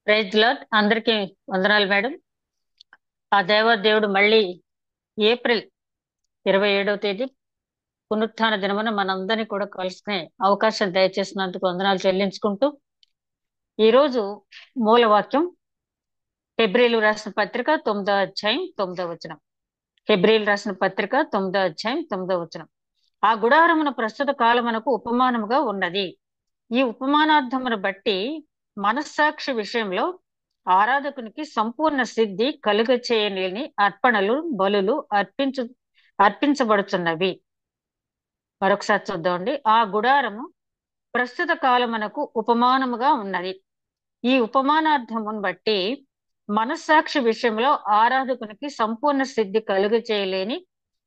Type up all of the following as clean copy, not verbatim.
Praise lord. అందరికీ వందనాలు madam. ఆ దేవుడు మళ్ళీ ఏప్రిల్ 27వ తేదీ పునరుత్థాన దినమున మనందరినీ కూడా కలుసుకునే అవకాశం దయచేసినందుకు వందనాలు చెల్లించుకుంటూ ఈ రోజు మూల వాక్యం హెబ్రీలు రాసిన పత్రిక 9వ అధ్యాయం 9వ వచనం. హెబ్రీలు రాసిన పత్రిక 9వ అధ్యాయం 9వ వచనం. ఆ గుడారమున ప్రస్తుత కాలమునకు ఉపమానముగా ఉన్నది. ఈ ఉపమానార్థమును బట్టి మనస్సాక్షి విషయంలో ఆరాధకునికి సంపూర్ణ సిద్ధి కలుగ చేయలేని అర్పణలు బలులు అర్పించబడుతున్నవి. మరొకసారి చూద్దామండి. ఆ గుడారము ప్రస్తుత కాలమునకు ఉపమానముగా ఉన్నది. ఈ ఉపమానార్థమును బట్టి మనస్సాక్షి విషయంలో ఆరాధకునికి సంపూర్ణ సిద్ధి కలుగ చేయలేని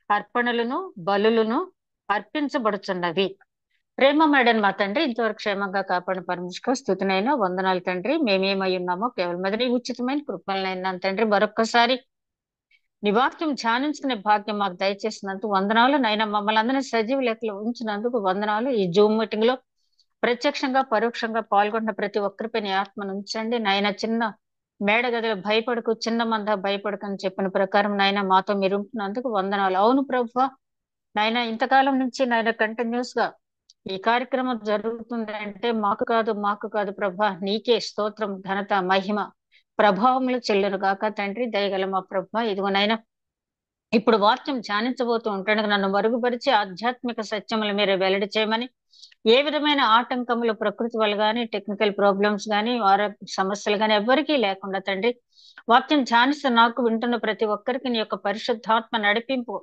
అర్పణలను బలులను అర్పించబడుతున్నవి. ప్రేమ మేడం మా తండ్రి, ఇంతవరకు క్షేమంగా కాపాడిన పరమేశ్వర స్తుతినైనా వందనాలు తండ్రి. మేమేమై ఉన్నామో కేవలం అది నీ ఉచితమైన కృపలనైనా తండ్రి. మరొక్కసారి నీ వాక్యం ధ్యానించుకునే భాగ్యం మాకు దయచేసినందుకు వందనాలు నైనా. మమ్మల్ని అందరినీ సజీవ లెక్కలో ఉంచినందుకు వందనాలు. ఈ జూమ్ మీటింగ్ లో ప్రత్యక్షంగా పరోక్షంగా పాల్గొన్న ప్రతి ఒక్కరిపై నీ ఆత్మను ఉంచండి నాయన. చిన్న మేడ గదిలో భయపడకు, చిన్న మంద భయపడకని చెప్పిన ప్రకారం నాయన మాతో మీరు ఉంటున్నందుకు వందనాలు. అవును ప్రభువా నాయన, ఇంతకాలం నుంచి నాయన కంటిన్యూస్ గా ఈ కార్యక్రమం జరుగుతుంది అంటే మాకు కాదు ప్రభా, నీకే స్తోత్రం, ఘనత, మహిమ, ప్రభావములు చెల్లును గాక తండ్రి. దయగల మా ప్రభా, ఇదిగోనైనా ఇప్పుడు వాక్యం ధ్యానించబోతూ ఉంటాడు. నన్ను మరుగుపరిచి ఆధ్యాత్మిక సత్యములు మీరు వెల్లడి చేయమని, ఏ విధమైన ఆటంకములు ప్రకృతి వల్ల గానీ, టెక్నికల్ ప్రాబ్లమ్స్ గానీ, ఆరోగ్య సమస్యలు గానీ ఎవ్వరికీ లేకుండా తండ్రి, వాక్యం ధ్యానిస్తూ నాకు వింటున్న ప్రతి ఒక్కరికి నీ యొక్క పరిశుద్ధాత్మ నడిపింపు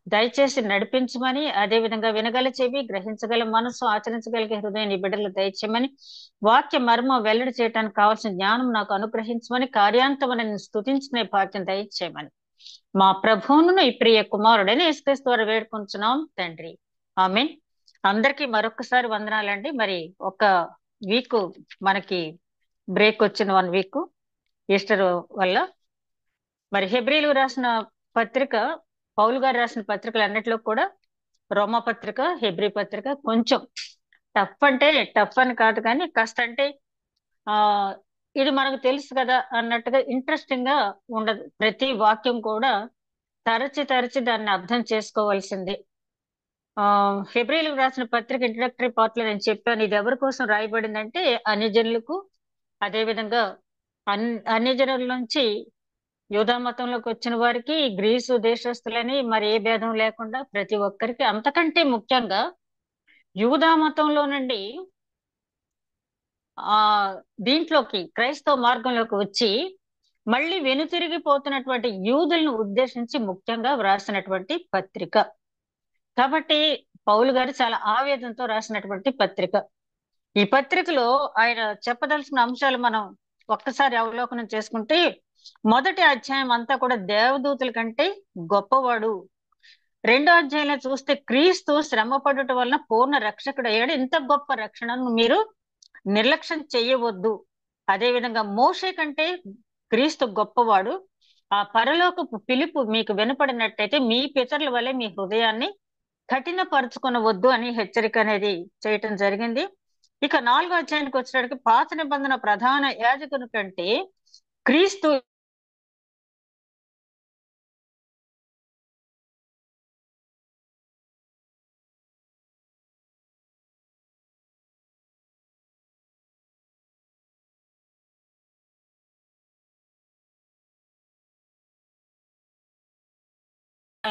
దయచేసి నడిపించమని, అదే విధంగా వినగల చెవి, గ్రహించగల మనసు, ఆచరించగలిగే హృదయం నీ బిడ్డలు దయచేయమని, వాక్య మర్మం వెల్లడి చేయడానికి కావాల్సిన జ్ఞానం నాకు అనుగ్రహించమని, కార్యాంతమని స్తుతించుకునే భాగ్యం దయచేయమని మా ప్రభువును ఈ ప్రియ కుమారుడైన యేసుక్రీస్తు ద్వారా వేడుకొంచున్నాం తండ్రి. ఆమేన్. అందరికీ మరొకసారి వందనాలండి. మరి ఒక వీక్ మనకి బ్రేక్ వచ్చిన 1 వీక్ ఈస్టర్ వల్ల. మరి హెబ్రీలు రాసిన పత్రిక, పౌలు గారు రాసిన పత్రికలు అన్నిట్లో కూడా రోమా పత్రిక, హెబ్రీ పత్రిక కొంచెం టఫ్ అంటే టఫ్ అని కాదు కానీ కాస్త అంటే ఆ ఇది మనకు తెలుసు కదా అన్నట్టుగా ఇంట్రెస్టింగ్ గా ఉండదు. ప్రతి వాక్యం కూడా తరచి దాన్ని అర్థం చేసుకోవాల్సింది. ఫిబ్రవరిలో రాసిన పత్రిక ఇంట్రడక్టరీ పార్ట్ లో నేను చెప్పాను, ఇది ఎవరి కోసం రాయబడిందంటే అన్ని జనులకు, అదే విధంగా అన్ని జనుల నుంచి యూదా మతంలోకి వచ్చిన వారికి, గ్రీసు దేశస్తులని మరి ఏ భేదం లేకుండా ప్రతి ఒక్కరికి, అంతకంటే ముఖ్యంగా యూదా మతంలో నుండి ఆ దీంట్లోకి క్రైస్తవ మార్గంలోకి వచ్చి మళ్ళీ వెనుతిరిగిపోతున్నటువంటి యూదులను ఉద్దేశించి ముఖ్యంగా వ్రాసినటువంటి పత్రిక. కాబట్టి పౌలు గారు చాలా ఆవేదనతో రాసినటువంటి పత్రిక. ఈ పత్రికలో ఆయన చెప్పదలసిన అంశాలు మనం ఒక్కసారి అవలోకనం చేసుకుంటే, మొదటి అధ్యాయం అంతా కూడా దేవదూతుల కంటే గొప్పవాడు. రెండో అధ్యాయంలో చూస్తే క్రీస్తు శ్రమ పడుట వలన పూర్ణ రక్షకుడు అయ్యాడు, ఇంత గొప్ప రక్షణను మీరు నిర్లక్ష్యం చేయవద్దు. అదే విధంగా మోషే కంటే క్రీస్తు గొప్పవాడు. ఆ పరలోకపు పిలుపు మీకు వినపడినట్టయితే మీ పితరుల వలె మీ హృదయాన్ని కఠినపరుచుకొనవద్దు అని హెచ్చరిక అనేది చేయటం జరిగింది. ఇక 4వ అధ్యాయానికి వచ్చేటప్పటికి పాత నిబంధన ప్రధాన యాజకుని కంటే క్రీస్తు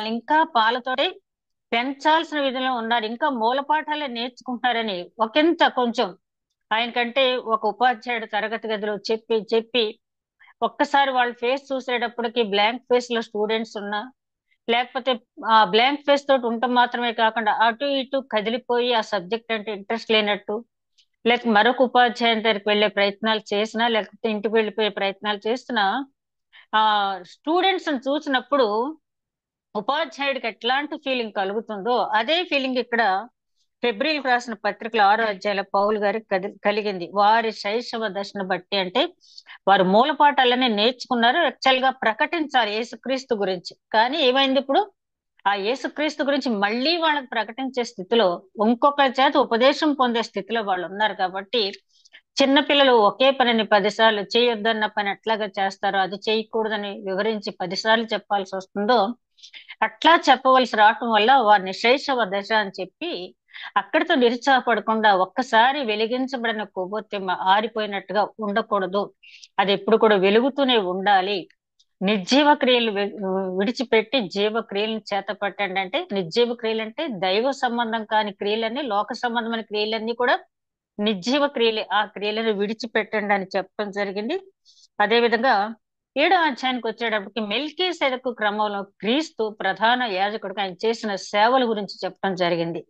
ఇంకా పాలతోటే పెంచాల్సిన విధంలో ఉన్నారు, ఇంకా మూలపాఠాలే నేర్చుకుంటారని ఒకంత కొంచెం ఆయనకంటే ఒక ఉపాధ్యాయుడు తరగతి గదిలో చెప్పి చెప్పి ఒక్కసారి వాళ్ళ ఫేస్ చూసేటప్పటికి బ్లాంక్ ఫేస్ లో స్టూడెంట్స్ ఉన్నా, లేకపోతే ఆ బ్లాంక్ ఫేస్ తోటి ఉండటం మాత్రమే కాకుండా అటు ఇటు కదిలిపోయి ఆ సబ్జెక్ట్ అంటే ఇంట్రెస్ట్ లేనట్టు, లేక మరొక ఉపాధ్యాయుని దగ్గరికి వెళ్ళే ప్రయత్నాలు చేసినా, లేకపోతే ఇంటికి వెళ్ళిపోయే ప్రయత్నాలు చేసినా, ఆ స్టూడెంట్స్ చూసినప్పుడు ఉపాధ్యాయుడికి ఎట్లాంటి ఫీలింగ్ కలుగుతుందో అదే ఫీలింగ్ ఇక్కడ ఫిబ్రిల్కి రాసిన పత్రికల 6వ అధ్యాయంలో పౌలు గారికి కలిగింది. వారి శైశవ దశను బట్టి అంటే వారు మూలపాఠాలనే నేర్చుకున్నారు, యాక్చువల్ గా ప్రకటించాలి యేసుక్రీస్తు గురించి. కానీ ఏమైంది, ఇప్పుడు ఆ యేసుక్రీస్తు గురించి మళ్ళీ వాళ్ళకి ప్రకటించే స్థితిలో, ఇంకొక చేత ఉపదేశం పొందే స్థితిలో వాళ్ళు ఉన్నారు. కాబట్టి చిన్నపిల్లలు ఒకే పనిని 10 సార్లు చేయొద్దన్న పని ఎట్లాగా చేస్తారో, అది చేయకూడదని వివరించి 10 సార్లు చెప్పాల్సి వస్తుందో, అట్లా చెప్పవలసి రావటం వల్ల వారిని శైశవ దశ అని చెప్పి అక్కడితో నిరుత్సాహపడకుండా ఒక్కసారి వెలిగించబడిన కొవ్వొత్తి ఆరిపోయినట్టుగా ఉండకూడదు. అది ఎప్పుడు కూడా వెలుగుతూనే ఉండాలి. నిర్జీవ క్రియలు విడిచిపెట్టి జీవ క్రియలను చేత పట్టండి అంటే, నిర్జీవ క్రియలు అంటే దైవ సంబంధం కాని క్రియలన్నీ, లోక సంబంధమైన క్రియలన్నీ కూడా నిర్జీవ క్రియలే. ఆ క్రియలను విడిచిపెట్టండి అని చెప్పడం జరిగింది. అదే విధంగా 7వ అధ్యాయానికి వచ్చేటప్పటికి మెల్కీసెదెకు క్రమంలో క్రీస్తు ప్రధాన యాజకుడిగా ఆయన చేసిన సేవల గురించి చెప్పడం జరిగింది.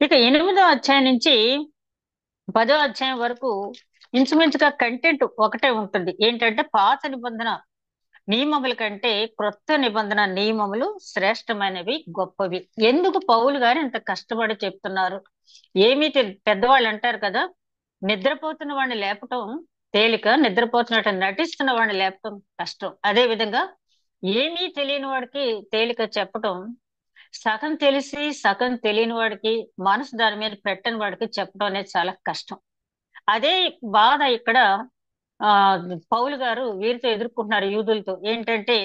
ఇక 8వ అధ్యాయం నుంచి 10వ అధ్యాయం వరకు ఇంచుమించుగా కంటెంట్ ఒకటే ఉంటుంది. ఏంటంటే పాత నిబంధన నియమముల కంటే క్రొత్త నిబంధన నియమములు శ్రేష్టమైనవి, గొప్పవి. ఎందుకు పౌలు గారు ఇంత కష్టపడి చెప్తున్నారు? ఏమీ పెద్దవాళ్ళు అంటారు కదా, నిద్రపోతున్న వాడిని లేపటం తేలిక, నిద్రపోతున్నట్టు నటిస్తున్న వాడిని లేపటం కష్టం. అదే విధంగా ఏమీ తెలియని వాడికి తేలిక చెప్పటం, సగం తెలిసి సగం తెలియని వాడికి, మనసు దాని మీద పెట్టని వాడికి చెప్పడం అనేది చాలా కష్టం. అదే బాధ ఇక్కడ ఆ పౌలు గారు వీరితో ఎదుర్కొంటున్నారు, యూదులతో. ఏంటంటే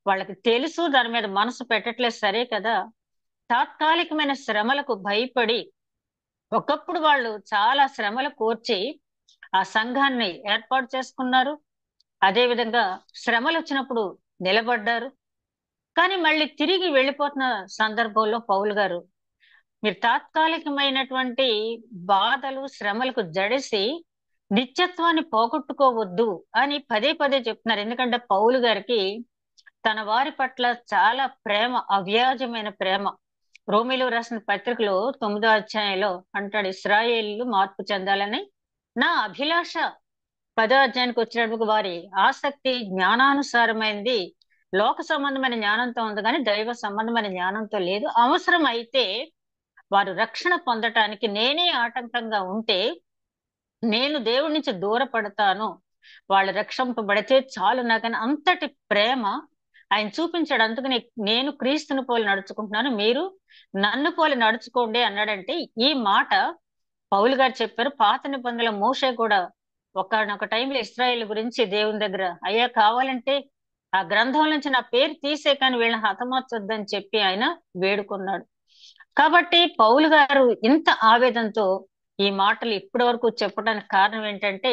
వాళ్ళకి తెలుసు, దాని మీద మనసు పెట్టట్లేదు, సరే కదా. తాత్కాలికమైన శ్రమలకు భయపడి ఒకప్పుడు వాళ్ళు చాలా శ్రమలు కోర్చి ఆ సంఘాన్ని ఏర్పాటు చేసుకున్నారు. అదే విధంగా శ్రమలు వచ్చినప్పుడు నిలబడ్డారు. కానీ మళ్ళీ తిరిగి వెళ్ళిపోతున్న సందర్భంలో పౌలు గారు, మీరు తాత్కాలికమైనటువంటి బాధలు శ్రమలకు జడిసి నిత్యత్వాన్ని పోగొట్టుకోవద్దు అని పదే పదే చెప్తున్నారు. ఎందుకంటే పౌలు గారికి తన వారి పట్ల చాలా ప్రేమ, అవ్యాజమైన ప్రేమ. రోమిలో రాసిన పత్రికలో 9వ అధ్యాయంలో అంటాడు, ఇశ్రాయేలీయులు మార్పు చెందాలని నా అభిలాష. 10వ అధ్యాయానికి వచ్చినప్పుడు వారి ఆసక్తి జ్ఞానానుసారమైనది, లోక సంబంధమైన జ్ఞానంతో ఉంది కానీ దైవ సంబంధమైన జ్ఞానంతో లేదు. అవసరం అయితే వారు రక్షణ పొందటానికి నేనే ఆటంకంగా ఉంటే నేను దేవుడి నుంచి దూరపడతాను, వాళ్ళు రక్షింపబడితే చాలు నాకని అంతటి ప్రేమ ఆయన చూపించాడు. అందుకని నేను క్రీస్తుని పోలి నడుచుకుంటున్నాను, మీరు నన్ను పోలి నడుచుకోండి అన్నాడంటే ఈ మాట పౌలు గారు చెప్పారు. పాత నిబంధనల మోషే కూడా ఒకనొక టైంలో ఇశ్రాయేల్ గురించి దేవుని దగ్గర, అయ్యా కావాలంటే ఆ గ్రంథం నుంచి నా పేరు తీసే కానీ వీళ్ళని హతమార్చొద్దని చెప్పి ఆయన వేడుకున్నాడు. కాబట్టి పౌలు గారు ఇంత ఆవేదనతో ఈ మాటలు ఇప్పటి వరకు చెప్పడానికి కారణం ఏంటంటే,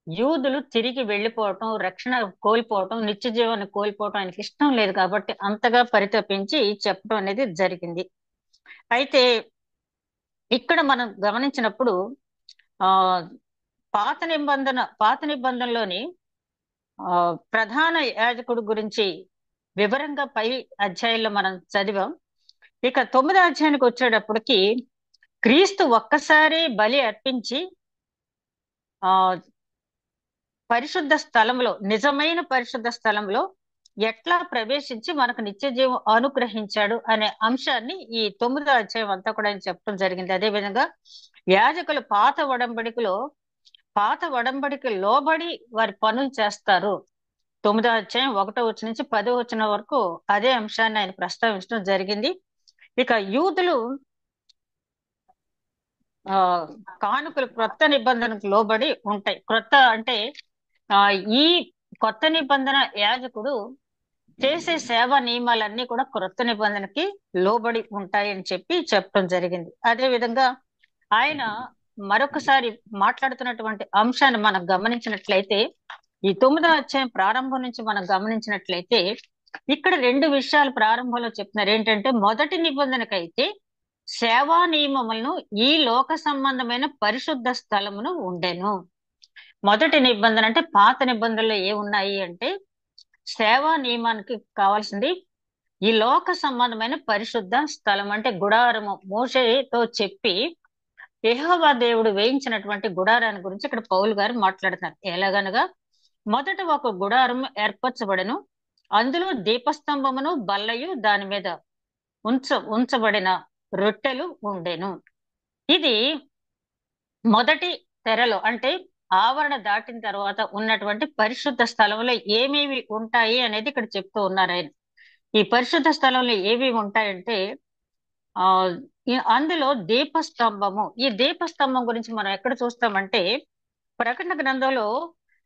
యూదులు తిరిగి వెళ్ళిపోవటం, రక్షణ కోల్పోవటం, నిత్య జీవాన్ని కోల్పోవటం ఆయనకి ఇష్టం లేదు కాబట్టి అంతగా పరితపించి చెప్పడం అనేది జరిగింది. అయితే ఇక్కడ మనం గమనించినప్పుడు ఆ పాత నిబంధనలోని ప్రధాన యాజకుడు గురించి వివరంగా పై అధ్యాయంలో మనం చదివాం. ఇక 9వ అధ్యాయానికి వచ్చేటప్పటికి క్రీస్తు ఒక్కసారి బలి అర్పించి ఆ పరిశుద్ధ స్థలంలో, నిజమైన పరిశుద్ధ స్థలంలో ఎట్లా ప్రవేశించి మనకు నిత్య జీవం అనుగ్రహించాడు అనే అంశాన్ని ఈ 9వ అధ్యాయం అంతా కూడా ఆయన చెప్పడం జరిగింది. అదే విధంగా యాజకులు పాత ఒడంబడికి లోబడి వారి పనులు చేస్తారు. 9వ అధ్యాయం 1వ వచనం నుంచి 10వ వచనం వరకు అదే అంశాన్ని ఆయన ప్రస్తావించడం జరిగింది. ఇక యూదులు ఆ కానుకలు క్రొత్త నిబంధనకు లోబడి ఉంటాయి. క్రొత్త అంటే ఈ కొత్త నిబంధన యాజకుడు చేసే సేవా నియమాలన్నీ కూడా క్రొత్త నిబంధనకి లోబడి ఉంటాయని చెప్పి చెప్పడం జరిగింది. అదే విధంగా ఆయన మరొకసారి మాట్లాడుతున్నటువంటి అంశాన్ని మనం గమనించినట్లయితే, ఈ 9వ అధ్యాయం ప్రారంభం నుంచి మనం గమనించినట్లయితే ఇక్కడ 2 విషయాలు ప్రారంభంలో చెప్తున్నారు. ఏంటంటే మొదటి నిబంధనకైతే సేవా నియమములను ఈ లోక సంబంధమైన పరిశుద్ధ స్థలమును ఉండెను. మొదటి నిబంధన అంటే పాత నిబంధనలో ఏమున్నాయి అంటే, సేవా నియమానికి కావాల్సింది ఈ లోక సంబంధమైన పరిశుద్ధ స్థలం అంటే గుడారము. మోషేతో చెప్పి యెహోవా దేవుడు వేయించినటువంటి గుడారాన్ని గురించి ఇక్కడ పౌలు గారు మాట్లాడుతున్నారు. ఎలాగనగా మొదట ఒక గుడారం ఏర్పరచబడెను, అందులో దీపస్తంభమును బల్లయు దాని మీద ఉంచబడిన రొట్టెలు ఉండెను. ఇది మొదటి తెరలో అంటే ఆవరణ దాటిన తర్వాత ఉన్నటువంటి పరిశుద్ధ స్థలంలో ఏమేమి ఉంటాయి అనేది ఇక్కడ చెప్తూ ఉన్నారు ఆయన. ఈ పరిశుద్ధ స్థలంలో ఏమేమి ఉంటాయంటే అందులో దీపస్తంభము. ఈ దీపస్తంభం గురించి మనం ఎక్కడ చూస్తామంటే ప్రకటన గ్రంథంలో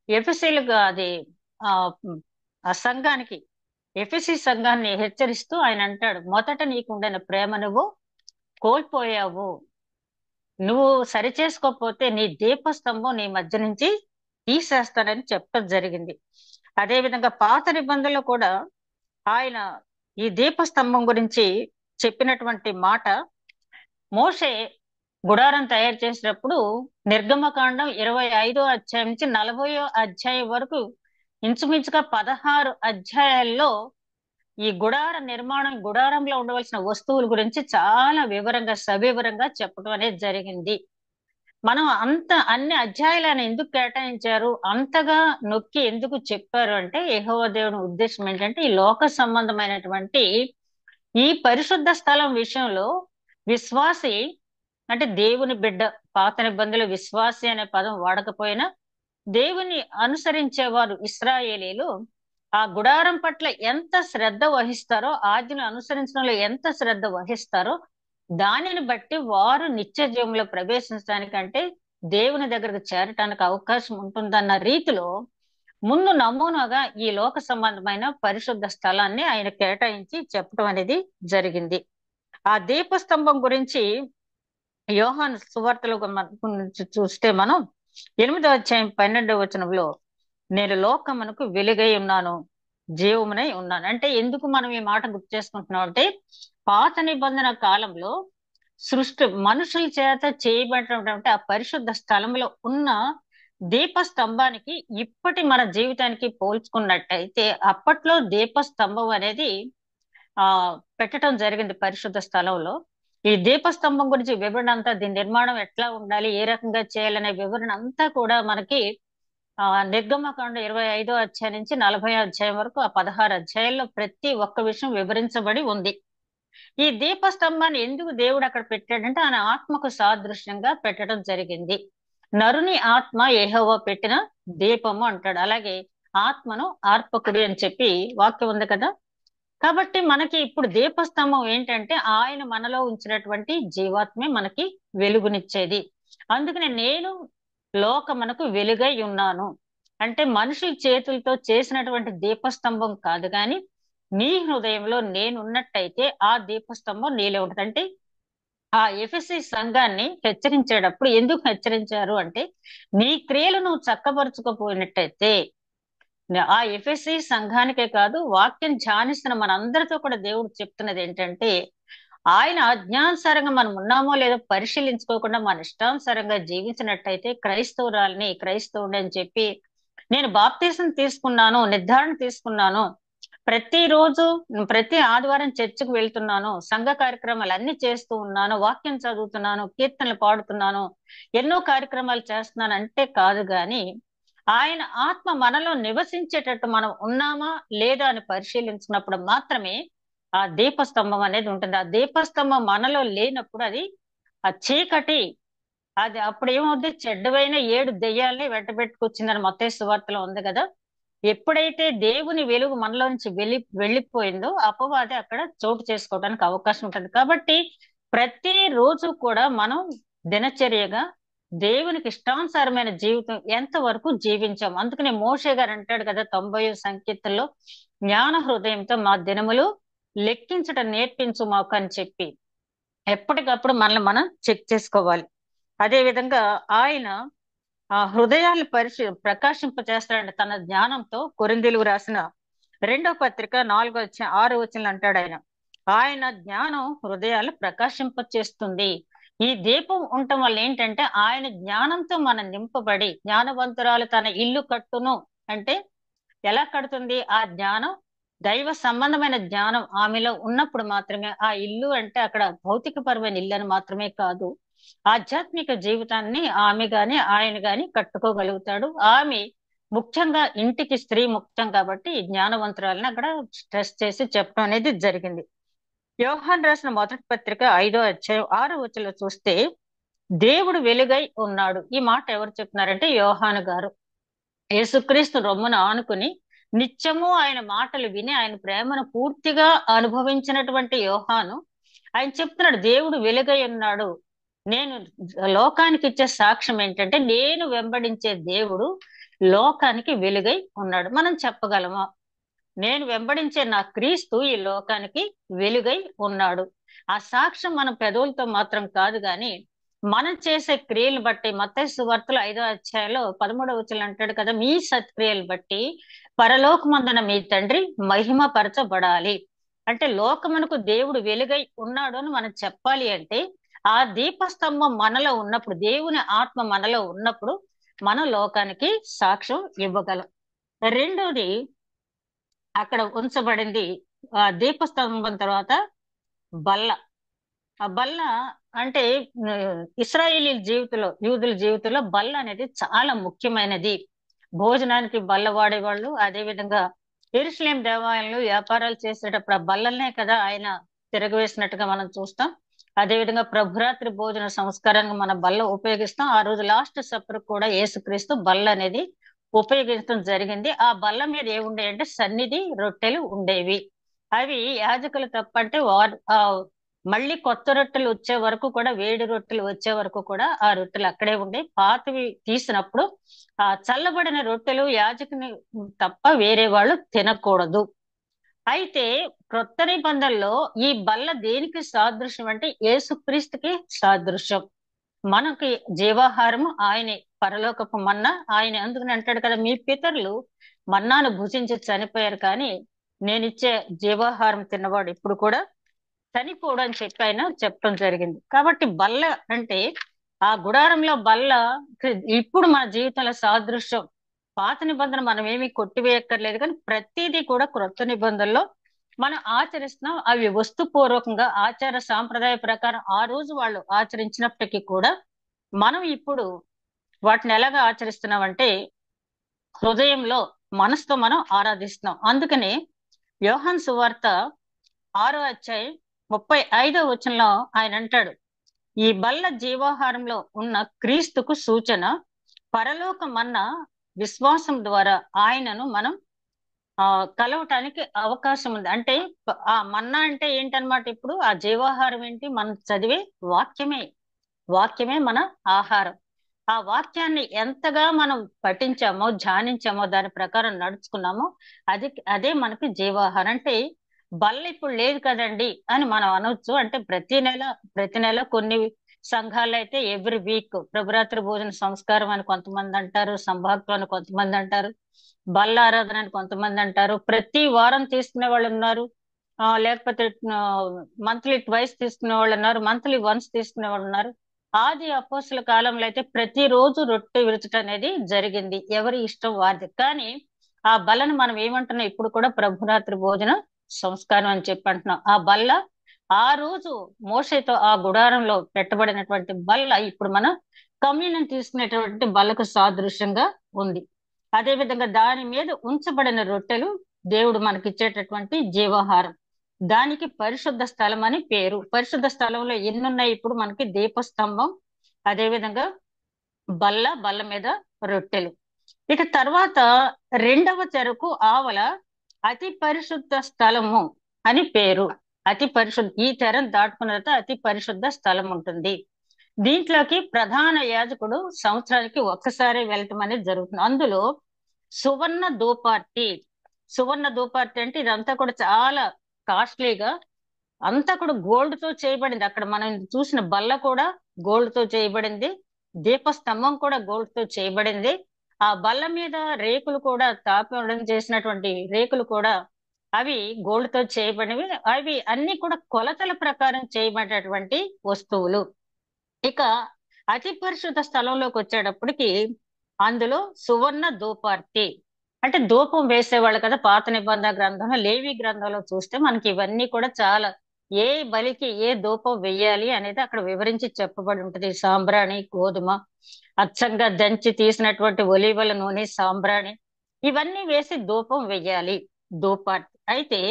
ఎఫెసీలుగా అది ఆ ఆ సంఘానికి ఎఫెసీ సంఘాన్ని హెచ్చరిస్తూ ఆయన అంటాడు, మొదట నీకుండిన ప్రేమ నువ్వు కోల్పోయావు. నువ్వు సరి చేసుకోకపోతే నీ దీపస్తంభం నీ మధ్య నుంచి తీసేస్తానని చెప్పడం జరిగింది. అదే విధంగా పాత నిబంధనలో కూడా ఆయన ఈ దీపస్తంభం గురించి చెప్పినటువంటి మాట, మోషే గుడారం తయారు చేసినప్పుడు నిర్గమకాండం 25వ అధ్యాయం నుంచి 40వ అధ్యాయం వరకు ఇంచుమించుగా 16 అధ్యాయాల్లో ఈ గుడార నిర్మాణం, గుడారంలో ఉండవలసిన వస్తువుల గురించి చాలా వివరంగా సవివరంగా చెప్పడం అనేది జరిగింది. మనం అన్ని అధ్యాయాలు ఆయన ఎందుకు కేటాయించారు, అంతగా నొక్కి ఎందుకు చెప్పారు అంటే, యెహోవా దేవుని ఉద్దేశం ఏంటంటే ఈ లోక సంబంధమైనటువంటి ఈ పరిశుద్ధ స్థలం విషయంలో విశ్వాసి అంటే దేవుని బిడ్డ, పాత నిబంధనలు విశ్వాసి అనే పదం వాడకపోయినా దేవుని అనుసరించేవారు ఇశ్రాయేలీలు ఆ గుడారం పట్ల ఎంత శ్రద్ధ వహిస్తారో, ఆజ్ఞను అనుసరించడంలో ఎంత శ్రద్ధ వహిస్తారో దానిని బట్టి వారు నిత్య జీవంలో ప్రవేశించడానికంటే దేవుని దగ్గరకు చేరటానికి అవకాశం ఉంటుందన్న రీతిలో ముందు నమూనాగా ఈ లోక సంబంధమైన పరిశుద్ధ స్థలాన్ని ఆయన కేటాయించి చెప్పడం అనేది జరిగింది. ఆ దీపస్తంభం గురించి యోహాను సువార్తలో గురించి చూస్తే మనం 8వ అధ్యాయం 12వ వచనంలో, నేను లోకమునకు వెలుగై ఉన్నాను, జీవమునై ఉన్నాను. అంటే ఎందుకు మనం ఈ మాట గుర్తు చేసుకుంటున్నాం అంటే, పాత నిబంధన కాలంలో మనుషుల చేత చేయబడినటువంటి ఆ పరిశుద్ధ స్థలంలో ఉన్న దీపస్తంభానికి ఇప్పటి మన జీవితానికి పోల్చుకున్నట్టయితే, అప్పట్లో దీపస్తంభం అనేది ఆ పెట్టడం జరిగింది పరిశుద్ధ స్థలంలో. ఈ దీపస్తంభం గురించి వివరణ అంతా, దీని నిర్మాణం ఎట్లా ఉండాలి, ఏ రకంగా చేయాలనే వివరణ అంతా కూడా మనకి నిర్గమకాండం 25వ అధ్యాయం నుంచి 40వ అధ్యాయం వరకు ఆ 16 అధ్యాయాల్లో ప్రతి ఒక్క విషయం వివరించబడి ఉంది. ఈ దీపస్తంభాన్ని ఎందుకు దేవుడు అక్కడ పెట్టాడంటే ఆయన ఆత్మకు సాదృశ్యంగా పెట్టడం జరిగింది. నరుని ఆత్మ యెహోవా పెట్టిన దీపము అంటాడు. అలాగే ఆత్మను ఆర్పకుడి అని చెప్పి వాక్యం ఉంది కదా. కాబట్టి మనకి ఇప్పుడు దీపస్తంభం ఏంటంటే ఆయన మనలో ఉంచినటువంటి జీవాత్మే మనకి వెలుగునిచ్చేది. అందుకనే నేను లోకమునకు వెలుగై ఉన్నాను అంటే మనుషుల చేతులతో చేసినటువంటి దీపస్తంభం కాదు, కానీ నీ హృదయంలో నేనున్నట్టయితే ఆ దీపస్తంభం నీలో ఉంటుంది. అంటే ఆ ఎఫెసీ సంఘాన్ని హెచ్చరించేటప్పుడు ఎందుకు హెచ్చరించారు అంటే, నీ క్రియలు నువ్వు చక్కబరుచుకోపోయినట్టయితే, ఆ ఎఫెసీ సంఘానికే కాదు వాక్యం ధ్యానిస్తున్న మనందరితో కూడా దేవుడు చెప్తున్నది ఏంటంటే, ఆయన ఆజ్ఞానుసారంగా మనం ఉన్నామో లేదో పరిశీలించుకోకుండా మన ఇష్టానుసారంగా జీవించినట్టయితే క్రైస్తవుడిని అని చెప్పి, నేను బాప్తీసం తీసుకున్నాను, నిర్ధారణ తీసుకున్నాను, ప్రతిరోజు ప్రతి ఆదివారం చర్చికి వెళ్తున్నాను, సంఘ కార్యక్రమాలు అన్ని చేస్తూ ఉన్నాను, వాక్యం చదువుతున్నాను, కీర్తనలు పాడుతున్నాను, ఎన్నో కార్యక్రమాలు చేస్తున్నాను అంటే కాదు, గాని ఆయన ఆత్మ మనలో నివసించేటట్టు మనం ఉన్నామా లేదా అని పరిశీలించినప్పుడు మాత్రమే ఆ దీపస్తంభం అనేది ఉంటుంది. ఆ దీపస్తంభం మనలో లేనప్పుడు అది ఆ చీకటి, అది అప్పుడు ఏమవుద్ది, చెడ్డవైన 7 దెయ్యాలని వెంటబెట్టుకొచ్చిందని మత్తయి సువార్తలో ఉంది కదా. ఎప్పుడైతే దేవుని వెలుగు మనలో నుంచి వెళ్ళిపోయిందో అపవాది అక్కడ చోటు చేసుకోవడానికి అవకాశం ఉంటుంది. కాబట్టి ప్రతి రోజు కూడా మనం దినచర్యగా దేవునికి ఇష్టానుసారమైన జీవితం ఎంతవరకు జీవించాం. అందుకనే మోషే గారు అంటాడు కదా 90వ సంకీర్తనలో, జ్ఞాన హృదయంతో మా దినములు లెక్కించడం నేర్పించు మాకు అని చెప్పి ఎప్పటికప్పుడు మనల్ని మనం చెక్ చేసుకోవాలి. అదే విధంగా ఆయన ఆ హృదయాన్ని ప్రకాశింప చేస్తాడంటే తన జ్ఞానంతో. కొరింథీయులకు రాసిన 2వ పత్రిక 4వ6వ వచనం అంటాడు ఆయన జ్ఞానం హృదయాలు ప్రకాశింప చేస్తుంది. ఈ దీపం ఉండటం వల్ల ఏంటంటే ఆయన జ్ఞానంతో మనం నింపబడి, జ్ఞానవంతురాలు తన ఇల్లు కట్టును అంటే ఎలా కడుతుంది, ఆ జ్ఞానం దైవ సంబంధమైన జ్ఞానం ఆమెలో ఉన్నప్పుడు మాత్రమే. ఆ ఇల్లు అంటే అక్కడ భౌతికపరమైన ఇల్లు అని మాత్రమే కాదు, ఆధ్యాత్మిక జీవితాన్ని ఆమె గాని ఆయన గాని కట్టుకోగలుగుతాడు. ఆమె ముఖ్యంగా ఇంటికి స్త్రీ ముఖ్యం కాబట్టి జ్ఞానవంతురాలని అక్కడ స్ట్రెస్ చేసి చెప్పడం అనేది జరిగింది. యోహాను రాసిన మొదటి పత్రిక 5వ అధ్యాయం 6వ వచనంలో చూస్తే, దేవుడు వెలుగై ఉన్నాడు. ఈ మాట ఎవరు చెప్తున్నారంటే యోహాను గారు. యేసుక్రీస్తు రొమ్మున ఆనుకుని నిత్యము ఆయన మాటలు విని ఆయన ప్రేమను పూర్తిగా అనుభవించినటువంటి యోహాను ఆయన చెప్తున్నాడు, దేవుడు వెలుగై ఉన్నాడు. నేను లోకానికి ఇచ్చే సాక్ష్యం ఏంటంటే నేను వెంబడించే దేవుడు లోకానికి వెలుగై ఉన్నాడు. మనం చెప్పగలమా? నేను వెంబడించే నా క్రీస్తు ఈ లోకానికి వెలుగై ఉన్నాడు. ఆ సాక్ష్యం మన పెదవులతో మాత్రం కాదు గాని మనం చేసే క్రియలు బట్టి, మత్తయి సువార్తలో 5వ అధ్యాయంలో 13వ వచనం అంటాడు కదా, మీ సత్క్రియలు బట్టి పరలోకమందున మీ తండ్రి మహిమ పరచబడాలి. అంటే లోకమునకు దేవుడు వెలుగై ఉన్నాడు అని మనం చెప్పాలి అంటే ఆ దీపస్తంభం మనలో ఉన్నప్పుడు, దేవుని ఆత్మ మనలో ఉన్నప్పుడు మనం లోకానికి సాక్ష్యం ఇవ్వగలం. రెండోది, అక్కడ ఉంచబడింది దీపస్తంభం తర్వాత బల్ల. ఆ బల్ల అంటే ఇశ్రాయేలీ జీవితంలో, యూదుల జీవితంలో బల్ల అనేది చాలా ముఖ్యమైనది. భోజనానికి బల్ల వాడేవాళ్ళు. అదే విధంగా యెరూషలేం దేవాలయంలో వ్యాపారాలు చేసేటప్పుడు ఆ బల్లలనే కదా ఆయన తిరగవేసినట్టుగా మనం చూస్తాం. అదే విధంగా ప్రభురాత్రి భోజన సంస్కారానికి మన బల్ల ఉపయోగిస్తాం. ఆ రోజు లాస్ట్ సప్పర్ కూడా యేసుక్రీస్తు బల్ల అనేది ఉపయోగించడం జరిగింది. ఆ బల్ల మీద ఏముండేవి అంటే సన్నిధి రొట్టెలు ఉండేవి. అవి యాజకులు తప్పంటే మళ్ళీ కొత్త రొట్టెలు వచ్చే వరకు కూడా, వేడి రొట్టెలు వచ్చే వరకు కూడా ఆ రొట్టెలు అక్కడే ఉండే. పాతవి తీసినప్పుడు ఆ చల్లబడిన రొట్టెలు యాజకుని తప్ప వేరే వాళ్ళు తినకూడదు. అయితే క్రొత్త నిబంధనలో ఈ బల్ల దేనికి సాదృశ్యం అంటే యేసుక్రీస్తుకి సాదృశ్యం. మనకి జీవాహారము ఆయనే, పరలోకపు మన్నా ఆయన. అందుకని అంటాడు కదా, మీ పితరులు మన్నాను భుజించి చనిపోయారు కానీ నేనిచ్చే జీవాహారం తిన్నవాడు ఇప్పుడు కూడా చనిపోడు అని చెప్పి ఆయన చెప్పడం జరిగింది. కాబట్టి బల్ల అంటే ఆ గుడారంలో బల్ల ఇప్పుడు మన జీవితంలో సాదృశ్యం. పాత నిబంధన మనం ఏమీ కొట్టివేయక్కర్లేదు కానీ ప్రతిదీ కూడా క్రొత్త నిబంధనలో మనం ఆచరిస్తున్నాం. అవి వస్తుపూర్వకంగా ఆచార సాంప్రదాయ ప్రకారం ఆ రోజు వాళ్ళు ఆచరించినప్పటికీ కూడా మనం ఇప్పుడు వాటిని ఎలాగా ఆచరిస్తున్నామంటే హృదయంలో, మనసుతో మనం ఆరాధిస్తున్నాం. అందుకని యోహాను సువార్త 6వ అధ్యాయం 35వ వచనంలో ఆయన అంటాడు, ఈ బల్ల జీవాహారంలో ఉన్న క్రీస్తుకు సూచన, పరలోకమన్న విశ్వాసం ద్వారా ఆయనను మనం కలవటానికి అవకాశం ఉంది. అంటే ఆ మన్నా అంటే ఏంటన్నమాట? ఇప్పుడు ఆ జీవాహారం ఏంటి? మనం చదివే వాక్యమే. వాక్యమే మన ఆహారం. ఆ వాక్యాన్ని ఎంతగా మనం పఠించామో, ధ్యానించామో, దాని ప్రకారం నడుచుకున్నామో అదే మనకి జీవాహారం. అంటే బల్ల ఇప్పుడు లేదు కదండి అని మనం అనొచ్చు. అంటే ప్రతి నెల కొన్ని సంఘాల్లో అయితే ఎవ్రీ వీక్ ప్రభురాత్రి భోజన సంస్కారం అని కొంతమంది అంటారు, సంభాక్తం అని కొంతమంది అంటారు, బల్ల ఆరాధన అని కొంతమంది అంటారు, ప్రతి వారం తీసుకునే వాళ్ళు ఉన్నారు, లేకపోతే మంత్లీ ట్వైస్ తీసుకునే వాళ్ళు ఉన్నారు, మంత్లీ వన్స్ తీసుకునే వాళ్ళు ఉన్నారు. ఆది అపోస్తుల కాలంలో అయితే ప్రతిరోజు రొట్టె విరుచుట అనేది జరిగింది. ఎవరి ఇష్టం వారిది. కానీ ఆ బల్లను మనం ఏమంటున్నాం? ఇప్పుడు కూడా ప్రభురాత్రి భోజన సంస్కారం అని చెప్పి అంటున్నాం. ఆ బల్ల ఆ రోజు మోషేతో ఆ గుడారంలో పెట్టబడినటువంటి బల్ల ఇప్పుడు మనం కమ్యూనియన్ తీసుకునేటువంటి బల్లకు సాదృశ్యంగా ఉంది. అదే విధంగా దాని మీద ఉంచబడిన రొట్టెలు దేవుడు మనకిచ్చేటటువంటి జీవాహారం. దానికి పరిశుద్ధ స్థలం అని పేరు. పరిశుద్ధ స్థలంలో ఎన్నున్నాయి? ఇప్పుడు మనకి దీపస్తంభం, అదే విధంగా బల్ల మీద రొట్టెలు. ఇక తర్వాత రెండవ తెరకు ఆవల అతి పరిశుద్ధ స్థలము అని పేరు. ఈ తెరను దాటుకున్న తర్వాత అతి పరిశుద్ధ స్థలం ఉంటుంది. దీంట్లోకి ప్రధాన యాజకుడు సంవత్సరానికి ఒక్కసారి వెళ్ళటం అనేది జరుగుతుంది. అందులో సువర్ణ ధూపార్తి. సువర్ణ ధూపార్తి అంటే ఇదంతా కూడా చాలా కాస్ట్లీగా, అంతా కూడా గోల్డ్ తో చేయబడింది. అక్కడ మనం చూసిన బల్ల కూడా గోల్డ్ తో చేయబడింది, దీపస్తంభం కూడా గోల్డ్ తో చేయబడింది. ఆ బల్ల మీద రేకులు కూడా, తాపడం చేసినటువంటి రేకులు కూడా అవి గోల్డ్ తో చేయబడినవి. అవి అన్ని కూడా కొలతల ప్రకారం చేయబడినటువంటి వస్తువులు. ఇక అతి పరిశుద్ధ స్థలంలోకి వచ్చేటప్పటికి అందులో సువర్ణ ధూపార్తి. అంటే ధూపం వేసేవాళ్ళు కదా. పాత నిబంధన గ్రంథంలో, లేవి గ్రంథంలో చూస్తే మనకి ఇవన్నీ కూడా చాలా, ఏ బలికి ఏ ధూపం వెయ్యాలి అనేది అక్కడ వివరించి చెప్పబడి ఉంటుంది. సాంబ్రాణి, గోధుమ, అచ్చంగా దంచి తీసినటువంటి ఒలీవల నూనె, సాంబ్రాణి, ఇవన్నీ వేసి ధూపం వెయ్యాలి, ధూపార్తి. అయితే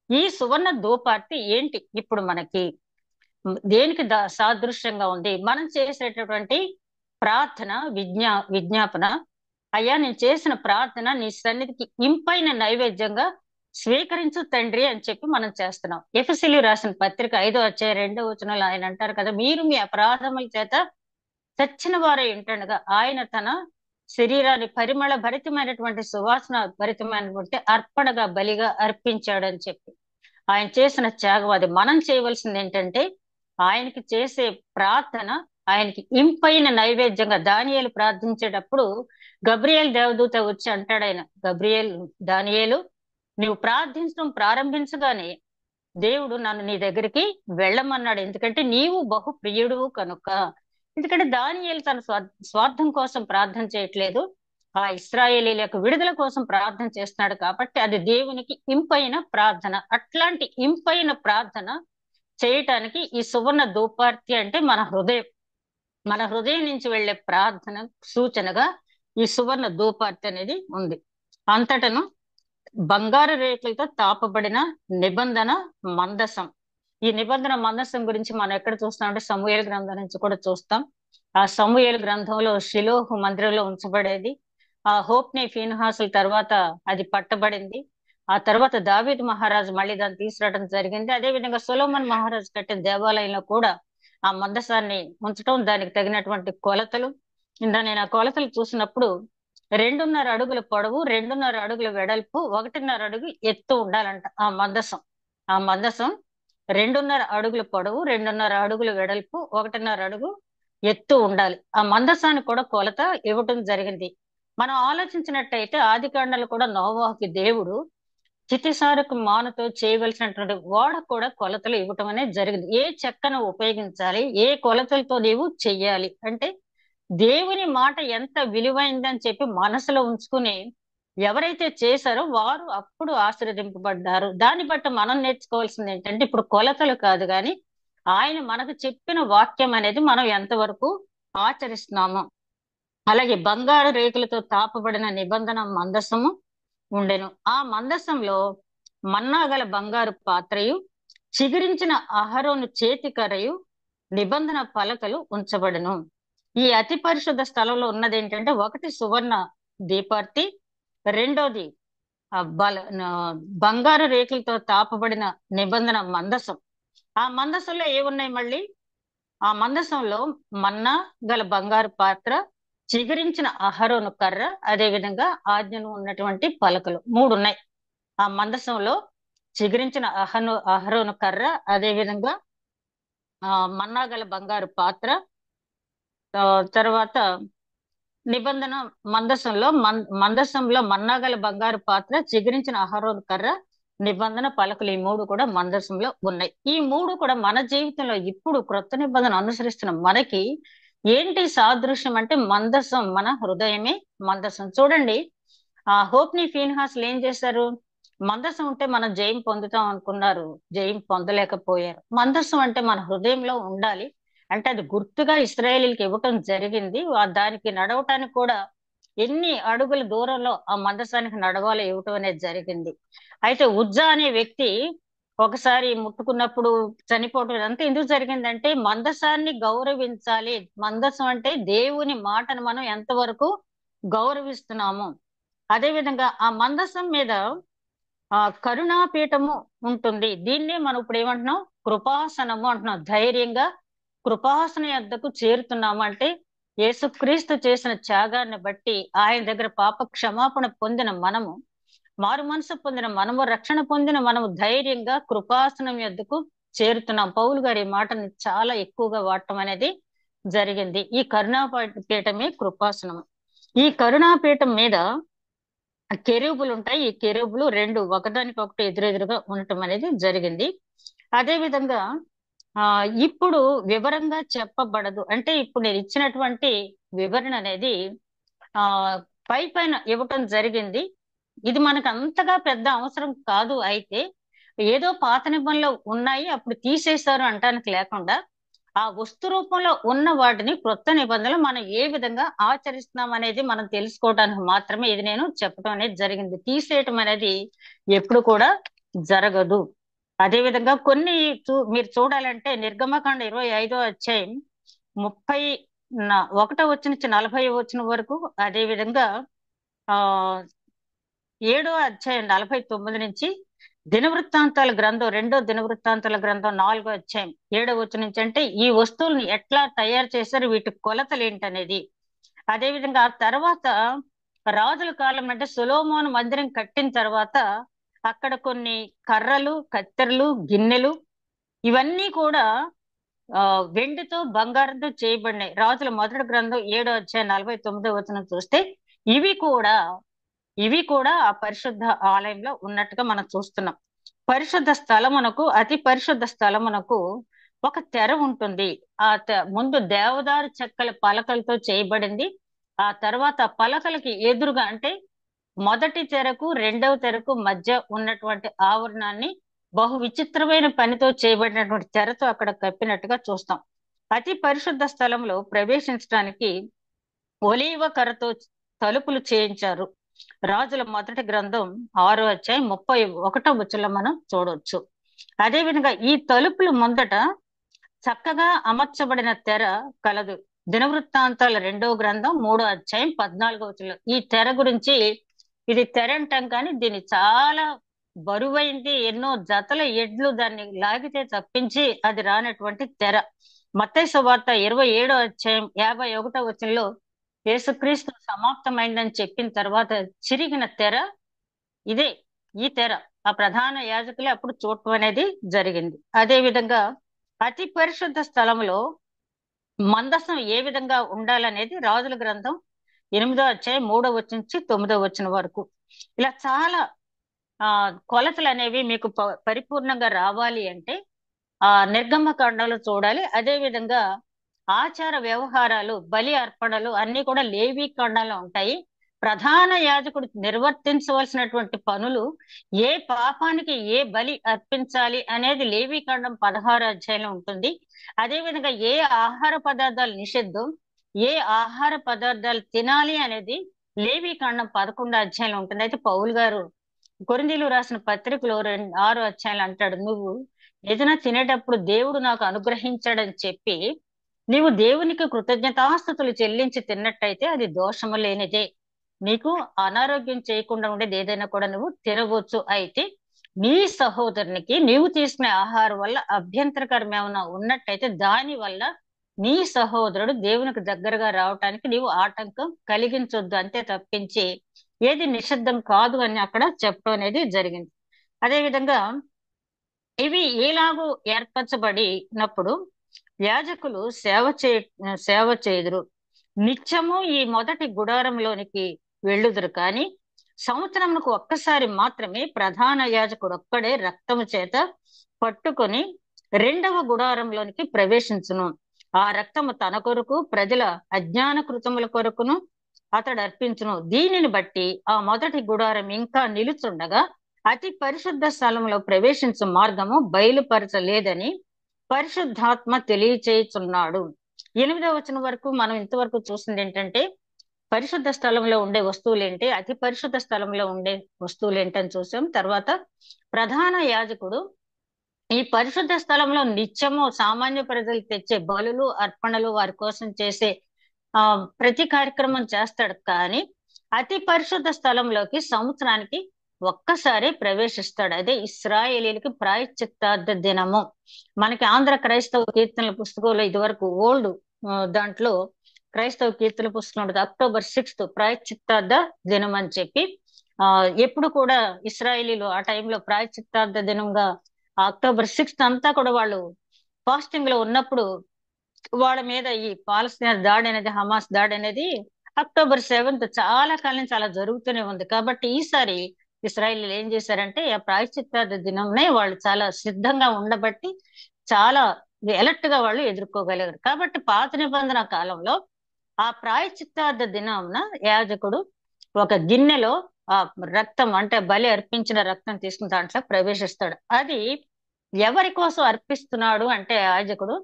ఈ సువర్ణ ధూపార్తి ఏంటి ఇప్పుడు మనకి దేనికి సాదృశ్యంగా ఉంది? మనం చేసేటటువంటి ప్రార్థన, విజ్ఞాపన. అయ్యా, నేను చేసిన ప్రార్థన నీ సన్నిధికి ఇంపైన నైవేద్యంగా స్వీకరించు తండ్రి అని చెప్పి మనం చేస్తున్నాం. ఎఫెసీయులకు రాసిన పత్రిక 5వ అధ్యాయం 2వ వచనంలో ఆయన అంటారు కదా, మీరు మీ అపరాధముల చేత చచ్చిన వారై ఉంటుండగా ఆయన తన శరీరాన్ని పరిమళ భరితమైనటువంటి సువాసన భరితమైనటువంటి అర్పణగా బలిగా అర్పించాడు అని చెప్పి ఆయన చేసిన త్యాగం. అది మనం చేయవలసింది ఏంటంటే ఆయనకి చేసే ప్రార్థన ఆయనకి ఇంపైన నైవేద్యంగా. దానియేలు ప్రార్థించేటప్పుడు గబ్రియేల్ దేవదూత వచ్చి అంటాడు, ఆయన గబ్రియేల్, దానియేలు నువ్వు ప్రార్థించడం ప్రారంభించగానే దేవుడు నన్ను నీ దగ్గరికి వెళ్ళమన్నాడు, ఎందుకంటే నీవు బహు ప్రియుడువు కనుక. ఎందుకంటే దానియేలు తన స్వార్థం కోసం ప్రార్థన చేయట్లేదు, ఆ ఇశ్రాయేలీల యొక్క విడుదల కోసం ప్రార్థన చేస్తున్నాడు. కాబట్టి అది దేవునికి ఇంపైన ప్రార్థన. అట్లాంటి ఇంపైన ప్రార్థన చేయటానికి ఈ సువర్ణ ధూపార్తి అంటే మన హృదయం నుంచి వెళ్లే ప్రార్థన సూచనగా ఈ సువర్ణ ధూపార్తి అనేది ఉంది. అంతటను బంగారు రేకులతో తాపబడిన నిబంధన మందసం. ఈ నిబంధన మందసం గురించి మనం ఎక్కడ చూస్తామంటే సమూయేలు గ్రంథం నుంచి కూడా చూస్తాం. ఆ సమూయేలు గ్రంథంలో షిలోహు మందిరంలో ఉంచబడేది. ఆ హోప్ని ఫీన్హాసుల తర్వాత అది పట్టబడింది. ఆ తర్వాత దావీదు మహారాజు మళ్ళీ దాన్ని తీసుకురావడం జరిగింది. అదే విధంగా సొలొమోన్ మహారాజు కట్టిన దేవాలయంలో కూడా ఆ మందసాన్ని ఉంచడం, దానికి తగినటువంటి కొలతలు. నేను ఆ కొలతలు చూసినప్పుడు 2.5 అడుగుల పొడవు, 2.5 అడుగుల వెడల్పు, 1.5 అడుగు ఎత్తు ఉండాలంట ఆ మందసం. ఆ మందసం 2.5 అడుగుల పొడవు, 2.5 అడుగుల వెడల్పు, 1.5 అడుగు ఎత్తు ఉండాలి. ఆ మందసానికి కూడా కొలత ఇవ్వటం జరిగింది. మనం ఆలోచించినట్టయితే ఆదికాండలో కూడా నోవాహుకి దేవుడు చితిసారకు మానుతో చేయవలసినటువంటి ఓడ కూడా కొలతలు ఇవ్వటం అనేది జరిగింది. ఏ చెక్కను ఉపయోగించాలి, ఏ కొలతలతో నీవు చెయ్యాలి అంటే దేవుని మాట ఎంత విలువైందని చెప్పి మనసులో ఉంచుకుని ఎవరైతే చేశారో వారు అప్పుడు ఆశీర్వదింపబడ్డారు. దాన్ని బట్టి మనం నేర్చుకోవాల్సింది ఏంటంటే ఇప్పుడు కొలతలు కాదు, కానీ ఆయన మనకు చెప్పిన వాక్యం అనేది మనం ఎంతవరకు ఆచరిస్తున్నాము. అలాగే బంగారు రేకులతో తాపబడిన నిబంధన మందసము ఉండెను. ఆ మందసంలో మన్నాగల బంగారు పాత్రయు, చిగురించిన అహరోను చేతికరయు, నిబంధన పలకలు ఉంచబడెను. ఈ అతి పరిశుద్ధ స్థలంలో ఉన్నది ఏంటంటే ఒకటి సువర్ణ దీపార్తి, రెండోది బంగారు రేకులతో తాపబడిన నిబంధన మందసం. ఆ మందసంలో ఏమున్నాయి మళ్ళీ? ఆ మందసంలో మన్నా గల బంగారు పాత్ర, చిగురించిన అహరోను కర్ర, అదే విధంగా ఆజ్ఞను ఉన్నటువంటి పలకలు 3 ఉన్నాయి ఆ మందసంలో. చిగురించిన అహరోను కర్ర, అదే విధంగా మన్నా గల బంగారు పాత్ర, తర్వాత నిబంధన మందసంలో మన్నాగల బంగారు పాత్ర, చిగురించిన అహరోను కర్ర, నిబంధన పలకలు, ఈ 3 కూడా మందసంలో ఉన్నాయి. ఈ 3 కూడా మన జీవితంలో ఇప్పుడు క్రొత్త నిబంధన అనుసరిస్తున్న మనకి ఏంటి సాదృశ్యం అంటే మందసం, మన హృదయమే మందసం. చూడండి, ఆ హోప్ని ఫీన్హాస్లు ఏం చేశారు? మందసం ఉంటే మనం జయం పొందుతాం అనుకున్నారు, జయం పొందలేకపోయారు. మందసం అంటే మన హృదయంలో ఉండాలి అంటే అది గుర్తుగా ఇశ్రాయేలీలకు ఇవ్వటం జరిగింది. దానికి నడవటానికి కూడా ఎన్ని అడుగుల దూరంలో ఆ మందసానికి నడవాలో ఇవ్వటం అనేది జరిగింది. అయితే ఉజ్జా అనే వ్యక్తి ఒకసారి ముట్టుకున్నప్పుడు చనిపోవటం ఇదంతా ఎందుకు జరిగిందంటే మందసాన్ని గౌరవించాలి. మందసం అంటే దేవుని మాటను మనం ఎంతవరకు గౌరవిస్తున్నాము. అదే విధంగా ఆ మందసం మీద కరుణాపీఠము ఉంటుంది. దీన్నే మనం ఇప్పుడు ఏమంటున్నాం? కృపాసనము అంటున్నాం. ధైర్యంగా కృపాసన యొద్దకు చేరుతున్నాము అంటే యేసుక్రీస్తు చేసిన త్యాగాన్ని బట్టి ఆయన దగ్గర పాప క్షమాపణ పొందిన మనము, మారు మనసు పొందిన మనము, రక్షణ పొందిన మనము ధైర్యంగా కృపాసనం యొద్దకు చేరుతున్నాం. పౌలు గారి మాటని చాలా ఎక్కువగా వాడటం అనేది జరిగింది. ఈ కరుణాపీఠమే కృపాసనం. ఈ కరుణాపీఠం మీద కెరూబులు ఉంటాయి. ఈ కెరూబులు 2 ఒకదానికొకటి ఎదురెదురుగా ఉండటం అనేది జరిగింది. అదే విధంగా ఇప్పుడు వివరంగా చెప్పబడదు. అంటే ఇప్పుడు నేను ఇచ్చినటువంటి వివరణ అనేది పైన ఇవ్వటం జరిగింది. ఇది మనకు అంతగా పెద్ద అవసరం కాదు. అయితే ఏదో పాత నిబంధనలు ఉన్నాయి అప్పుడు తీసేశారు అంటానికి లేకుండా ఆ వస్తు రూపంలో ఉన్న వాటిని క్రొత్త నిబంధనలు మనం ఏ విధంగా ఆచరిస్తున్నాం అనేది మనం తెలుసుకోవడానికి మాత్రమే ఇది నేను చెప్పడం అనేది జరిగింది. తీసేయటం అనేది ఎప్పుడు కూడా జరగదు. అదే విధంగా కొన్ని మీరు చూడాలంటే నిర్గమకాండ 25వ అధ్యాయం 31 నుంచి 40 వచనం వరకు, అదే విధంగా 7వ అధ్యాయం 49 నుంచి దినవృత్తాంతాల గ్రంథం 2వ దినవృత్తాంతాల గ్రంథం 4వ అధ్యాయం 7వ వచనం నుంచి అంటే ఈ వస్తువుల్ని ఎట్లా తయారు చేశారు, వీటి కొలతలు ఏంటనేది. అదేవిధంగా ఆ తర్వాత రాజుల కాలం అంటే సొలొమోను మందిరం కట్టిన తర్వాత అక్కడ కొన్ని కర్రలు, కత్తెరలు, గిన్నెలు ఇవన్నీ కూడా ఆ వెండితో బంగారంతో చేయబడినాయి. రాజుల మొదటి గ్రంథం 7వ అధ్యాయం 49వ వచనం చూస్తే ఇవి కూడా ఇవి కూడా ఆ పరిశుద్ధ ఆలయంలో ఉన్నట్టుగా మనం చూస్తున్నాం. పరిశుద్ధ స్థలమునకు, అతి పరిశుద్ధ స్థలమునకు ఒక తెర ఉంటుంది. ముందు దేవదారు చెక్కల పలకలతో చేయబడింది. ఆ తర్వాత పలకలకి ఎదురుగా అంటే మొదటి తెరకు రెండవ తెరకు మధ్య ఉన్నటువంటి ఆవరణాన్ని బహు విచిత్రమైన పనితో చేయబడినటువంటి తెరతో అక్కడ కప్పినట్టుగా చూస్తాం. అతి పరిశుద్ధ స్థలంలో ప్రవేశించడానికి ఒలీవ కర్రతో తలుపులు చేయించారు. రాజుల మొదటి గ్రంథం 6వ అధ్యాయం 31వ వచనంలో మనం చూడవచ్చు. అదేవిధంగా ఈ తలుపుల ముందట చక్కగా అమర్చబడిన తెర కలదు. దినవృత్తాంతాల 2వ గ్రంథం 3వ అధ్యాయం 14వ వచనం. ఈ తెర గురించి ఇది తెర అంటాం కానీ దీన్ని చాలా బరువైంది, ఎన్నో జతల ఎడ్లు దాన్ని లాగితే తప్పించి అది రానటువంటి తెర. మత్తయి సువార్త 27వ అధ్యాయం 51వ వచనంలో యేసుక్రీస్తు సమాప్తమైందని చెప్పిన తర్వాత చిరిగిన తెర ఇదే. ఈ తెర ఆ ప్రధాన యాజకులే అప్పుడు చూడటం అనేది జరిగింది. అదే విధంగా అతి పరిశుద్ధ స్థలంలో మందసం ఏ విధంగా ఉండాలనేది రాజుల గ్రంథం 8వ అధ్యాయం 3వ వచనం నుంచి 9వ వచనం వరకు. ఇలా చాలా కొలతలు అనేవి మీకు పరిపూర్ణంగా రావాలి అంటే ఆ నిర్గమకాండంలో చూడాలి. అదే విధంగా ఆచార వ్యవహారాలు, బలి అర్పణలు అన్ని కూడా లేవీ కాండంలో ఉంటాయి. ప్రధాన యాజకుడు నిర్వర్తించవలసినటువంటి పనులు, ఏ పాపానికి ఏ బలి అర్పించాలి అనేది లేవీ కాండం 16వ అధ్యాయంలో ఉంటుంది. అదే విధంగా ఏ ఆహార పదార్థాలు నిషిద్ధం, ఏ ఆహార పదార్థాలు తినాలి అనేది లేవీ కాండం 11వ అధ్యాయంలో ఉంటుంది. అయితే పౌలు గారు కొరింథీయులు రాసిన పత్రికలో 6వ అధ్యాయంలో అంటాడు, నువ్వు ఏదైనా తినేటప్పుడు దేవుడు నాకు అనుగ్రహించాడని చెప్పి నీవు దేవునికి కృతజ్ఞతాస్తుతులు చెల్లించి తిన్నట్టయితే అది దోషము లేనిదే. నీకు అనారోగ్యం చేయకుండా ఉండేది ఏదైనా కూడా నువ్వు తినవచ్చు. అయితే నీ సహోదరునికి నీవు తీసుకునే ఆహారం వల్ల అభ్యంతరకరం ఏమైనా ఉన్నట్టయితే దాని వల్ల నీ సహోదరుడు దేవునికి దగ్గరగా రావటానికి నీవు ఆటంకం కలిగించొద్దు, అంతే తప్పించి ఏది నిషిద్ధం కాదు అని అక్కడ చెప్పడం అనేది జరిగింది. అదే విధంగా ఇవి ఎలాగూ ఏర్పరచబడినప్పుడు యాజకులు సేవ చేయుదురు. నిత్యము ఈ మొదటి గుడారంలోనికి వెళ్ళుదురు. కానీ సంవత్సరమునకు ఒక్కసారి మాత్రమే ప్రధాన యాజకుడు ఒక్కడే రక్తము చేత పట్టుకొని రెండవ గుడారంలోనికి ప్రవేశించును. ఆ రక్తము తన కొరకు, ప్రజల అజ్ఞాన కృతముల కొరకును అతడు అర్పించును. దీనిని బట్టి ఆ మొదటి గుడారం ఇంకా నిలుచుండగా అతి పరిశుద్ధ స్థలంలో ప్రవేశించు మార్గము బయలుపరచలేదని పరిశుద్ధాత్మ తెలియచేయుచున్నాడు. 8వ వచనం వరకు మనం ఇంతవరకు చూసింది ఏంటంటే పరిశుద్ధ స్థలంలో ఉండే వస్తువులు ఏంటి, అతి పరిశుద్ధ స్థలంలో ఉండే వస్తువులు ఏంటని చూసాం. తర్వాత ప్రధాన యాజకుడు ఈ పరిశుద్ధ స్థలంలో నిత్యము సామాన్య ప్రజలు తెచ్చే బలులు, అర్పణలు, వారి కోసం చేసే ప్రతి కార్యక్రమం చేస్తాడు. కానీ అతి పరిశుద్ధ స్థలంలోకి సంవత్సరానికి ఒక్కసారి ప్రవేశిస్తాడు. అదే ఇశ్రాయేలీలకి ప్రాయశ్చిత్తార్థ దినము. మనకి ఆంధ్ర క్రైస్తవ కీర్తనల పుస్తకంలో ఇదివరకు ఓల్డ్ దాంట్లో క్రైస్తవ కీర్తన పుస్తకం ఉంటుంది. అక్టోబర్ 6 ప్రాయశ్చిత్తార్థ దినం అని చెప్పి ఎప్పుడు కూడా ఇశ్రాయేలీలు ఆ టైంలో ప్రాయశ్చిత్తార్థ దినంగా అక్టోబర్ 6 అంతా కూడా వాళ్ళు ఫాస్టింగ్ లో ఉన్నప్పుడు వాళ్ళ మీద ఈ పాలస్తీనా దాడి అనేది, హమాస్ దాడి అనేది అక్టోబర్ 7 చాలా కాలం నుంచి అలా జరుగుతూనే ఉంది. కాబట్టి ఈసారి ఇశ్రాయేలీలు ఏం చేశారంటే ఆ ప్రాయశ్చిత్తార్థ దినంనే వాళ్ళు చాలా సిద్ధంగా ఉండబట్టి చాలా ఎలర్ట్ గా వాళ్ళు ఎదుర్కోగలిగారు. కాబట్టి పాత నిబంధన కాలంలో ఆ ప్రాయశ్చిత్తార్థ దినాన యాజకుడు ఒక గిన్నెలో ఆ రక్తం అంటే బలి అర్పించిన రక్తం తీసుకుని దాంట్లో ప్రవేశిస్తాడు. అది ఎవరి కోసం అర్పిస్తున్నాడు అంటే యాజకుడు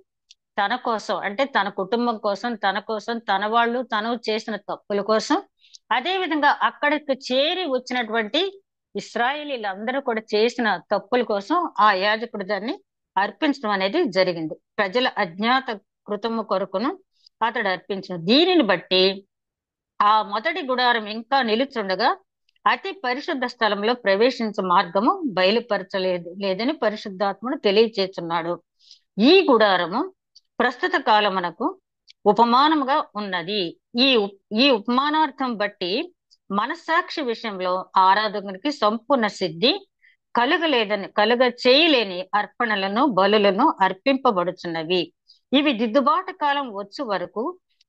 తన కోసం, అంటే తన కుటుంబం కోసం, తన వాళ్ళు, తను చేసిన తప్పుల కోసం, అదే విధంగా అక్కడికి చేరి వచ్చినటువంటి ఇశ్రాయేలీలందరూ కూడా చేసిన తప్పుల కోసం ఆ యాజకుడు దాన్ని అర్పించడం అనేది జరిగింది. ప్రజల అజ్ఞాత కృతము కొరకును అతడు అర్పించను. దీనిని బట్టి ఆ మొదటి గుడారం ఇంకా నిలుచుండగా అతి పరిశుద్ధ స్థలంలో ప్రవేశించే మార్గము లేదని పరిశుద్ధాత్ముడు తెలియచేస్తున్నాడు. ఈ గుడారము ప్రస్తుత కాలమునకు ఉపమానముగా ఉన్నది. ఈ ఉపమానార్థం బట్టి మనస్సాక్షి విషయంలో ఆరాధకునికి సంపూర్ణ సిద్ధి కలుగ చేయలేని అర్పణలను బలులను అర్పింపబడుచున్నవి. ఇవి దిద్దుబాటు కాలం వచ్చు వరకు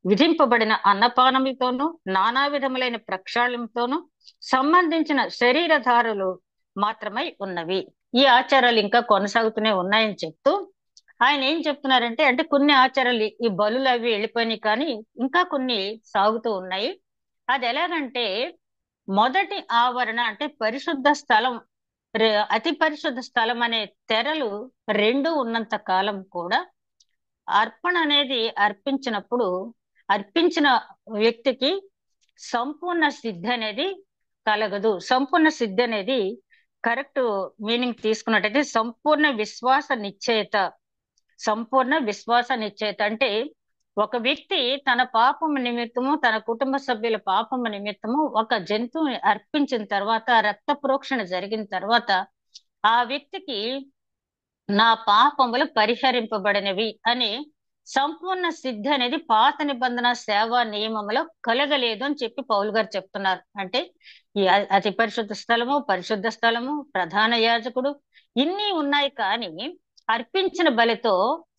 విధింపబడిన అన్నపానములతోనూ నానా విధములైన ప్రక్షాళనతోనూ సంబంధించిన శరీరధారులు మాత్రమై ఉన్నవి. ఈ ఆచారాలు ఇంకా కొనసాగుతూనే ఉన్నాయని చెప్తూ ఆయన ఏం చెప్తున్నారంటే, అంటే కొన్ని ఆచారాలు ఈ బలులు అవి వెళ్ళిపోయినాయి, కానీ ఇంకా కొన్ని సాగుతూ ఉన్నాయి. అది ఎలాగంటే, మొదటి ఆవరణ అంటే పరిశుద్ధ స్థలం, అతి పరిశుద్ధ స్థలం అనే తెరలు రెండు ఉన్నంత కాలం కూడా అర్పణ అనేది అర్పించిన వ్యక్తికి సంపూర్ణ సిద్ధి అనేది కలగదు. సంపూర్ణ సిద్ధి అనేది కరెక్ట్ మీనింగ్ తీసుకున్నట్టయితే సంపూర్ణ విశ్వాస నిశ్చయిత అంటే ఒక వ్యక్తి తన పాపము నిమిత్తము, తన కుటుంబ సభ్యుల పాపము నిమిత్తము ఒక జంతువుని అర్పించిన తర్వాత, రక్త ప్రోక్షణ జరిగిన తర్వాత ఆ వ్యక్తికి నా పాపములు పరిహరింపబడినవి అని సంపూర్ణ సిద్ధి అనేది పాత నిబంధన సేవా నియమంలో కలగలేదు అని చెప్పి పౌలు గారు చెప్తున్నారు. అంటే ఈ అతి పరిశుద్ధ స్థలము, ప్రధాన యాజకుడు ఇన్ని ఉన్నాయి, కానీ అర్పించిన బలితో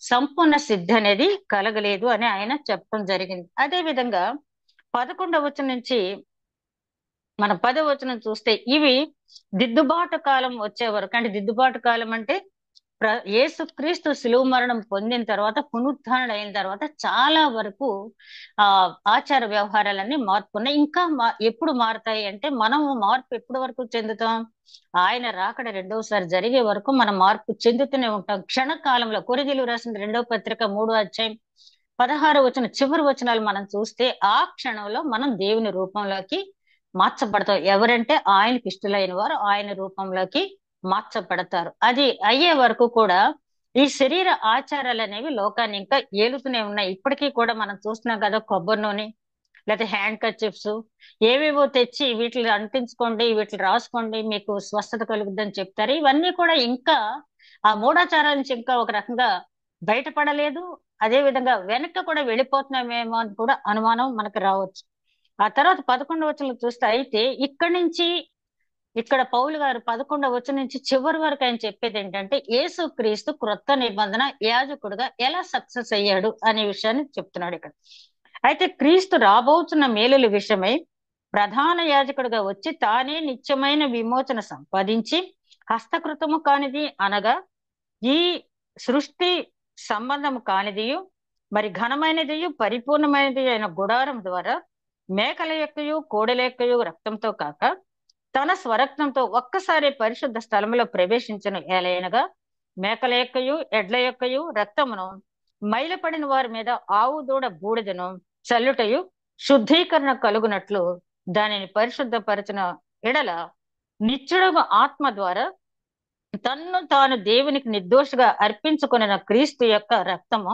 సంపూర్ణ సిద్ధి అనేది కలగలేదు అని ఆయన చెప్పడం జరిగింది. అదే విధంగా 11వ వచనం నుంచి మన 10వ వచనం చూస్తే, ఇవి దిద్దుబాటు కాలం వచ్చే వరకు, అంటే దిద్దుబాటు కాలం అంటే యేసుక్రీస్తు శిలువ మరణం పొందిన తర్వాత, పునరుద్ధరణ అయిన తర్వాత చాలా వరకు ఆచార వ్యవహారాలన్నీ మార్పున్నాయి. ఇంకా ఎప్పుడు మారుతాయి అంటే, మనము మార్పు ఎప్పటి వరకు చెందుతాం? ఆయన రాకడ రెండవసారి జరిగే వరకు మనం మార్పు చెందుతూనే ఉంటాం. క్షణకాలంలో కొరింథీయులకు రాసిన 2వ పత్రిక 3వ అధ్యాయం 16వ వచనం చివరి వచనాలు మనం చూస్తే, ఆ క్షణంలో మనం దేవుని రూపంలోకి మార్చబడతాం. ఎవరంటే ఆయనకి ఇష్టలైన వారు ఆయన రూపంలోకి మార్చబడతారు. అది అయ్యే వరకు కూడా ఈ శరీర ఆచారాలు అనేవి లోకాన్ని ఇంకా ఏలుతూనే ఉన్నాయి. ఇప్పటికీ కూడా మనం చూస్తున్నాం కదా, కొబ్బరి నూనె లేకపోతే హ్యాండ్ కర్చీఫ్స్ ఏవేవో తెచ్చి వీటిని అంటించుకోండి, వీటిని రాసుకోండి, మీకు స్వస్థత కలుగుద్దని చెప్తారు. ఇవన్నీ కూడా ఇంకా ఆ మూఢాచారాల నుంచి ఇంకా ఒక రకంగా బయటపడలేదు. అదే విధంగా వెనక్కి కూడా వెళ్ళిపోతున్నామేమో అని కూడా అనుమానం మనకు రావచ్చు. ఆ తర్వాత 11వ వచనం చూస్తే, అయితే ఇక్కడ పౌలు గారు 11వ వచనం నుంచి చివరి వరకు ఆయన చెప్పేది ఏంటంటే, యేసుక్రీస్తు క్రొత్త నిబంధన యాజకుడుగా ఎలా సక్సెస్ అయ్యాడు అనే విషయాన్ని చెప్తున్నాడు ఇక్కడ. అయితే క్రీస్తు రాబోతున్న మేలుల విషయమై ప్రధాన యాజకుడిగా వచ్చి తానే నిత్యమైన విమోచన సంపాదించి, హస్తకృతము కానిది అనగా ఈ సృష్టి సంబంధము కానిదియు మరి ఘనమైనదియు పరిపూర్ణమైనది అయిన గుడారం ద్వారా మేకల యొక్కయు కోడెల యొక్కయు రక్తంతో కాక తన స్వరక్తంతో ఒక్కసారి పరిశుద్ధ స్థలములో ప్రవేశించను. ఏలైనగా మేకల యొక్కయు ఎడ్ల యొక్కయు రక్తమును మైలపడిన వారి మీద ఆవు దూడ బూడిదను చల్లుటయు శుద్ధీకరణ కలుగునట్లు దానిని పరిశుద్ధపరచిన ఎడల నిత్యుడగు ఆత్మ ద్వారా తన్ను తాను దేవునికి నిర్దోషిగా అర్పించుకున్న క్రీస్తు యొక్క రక్తము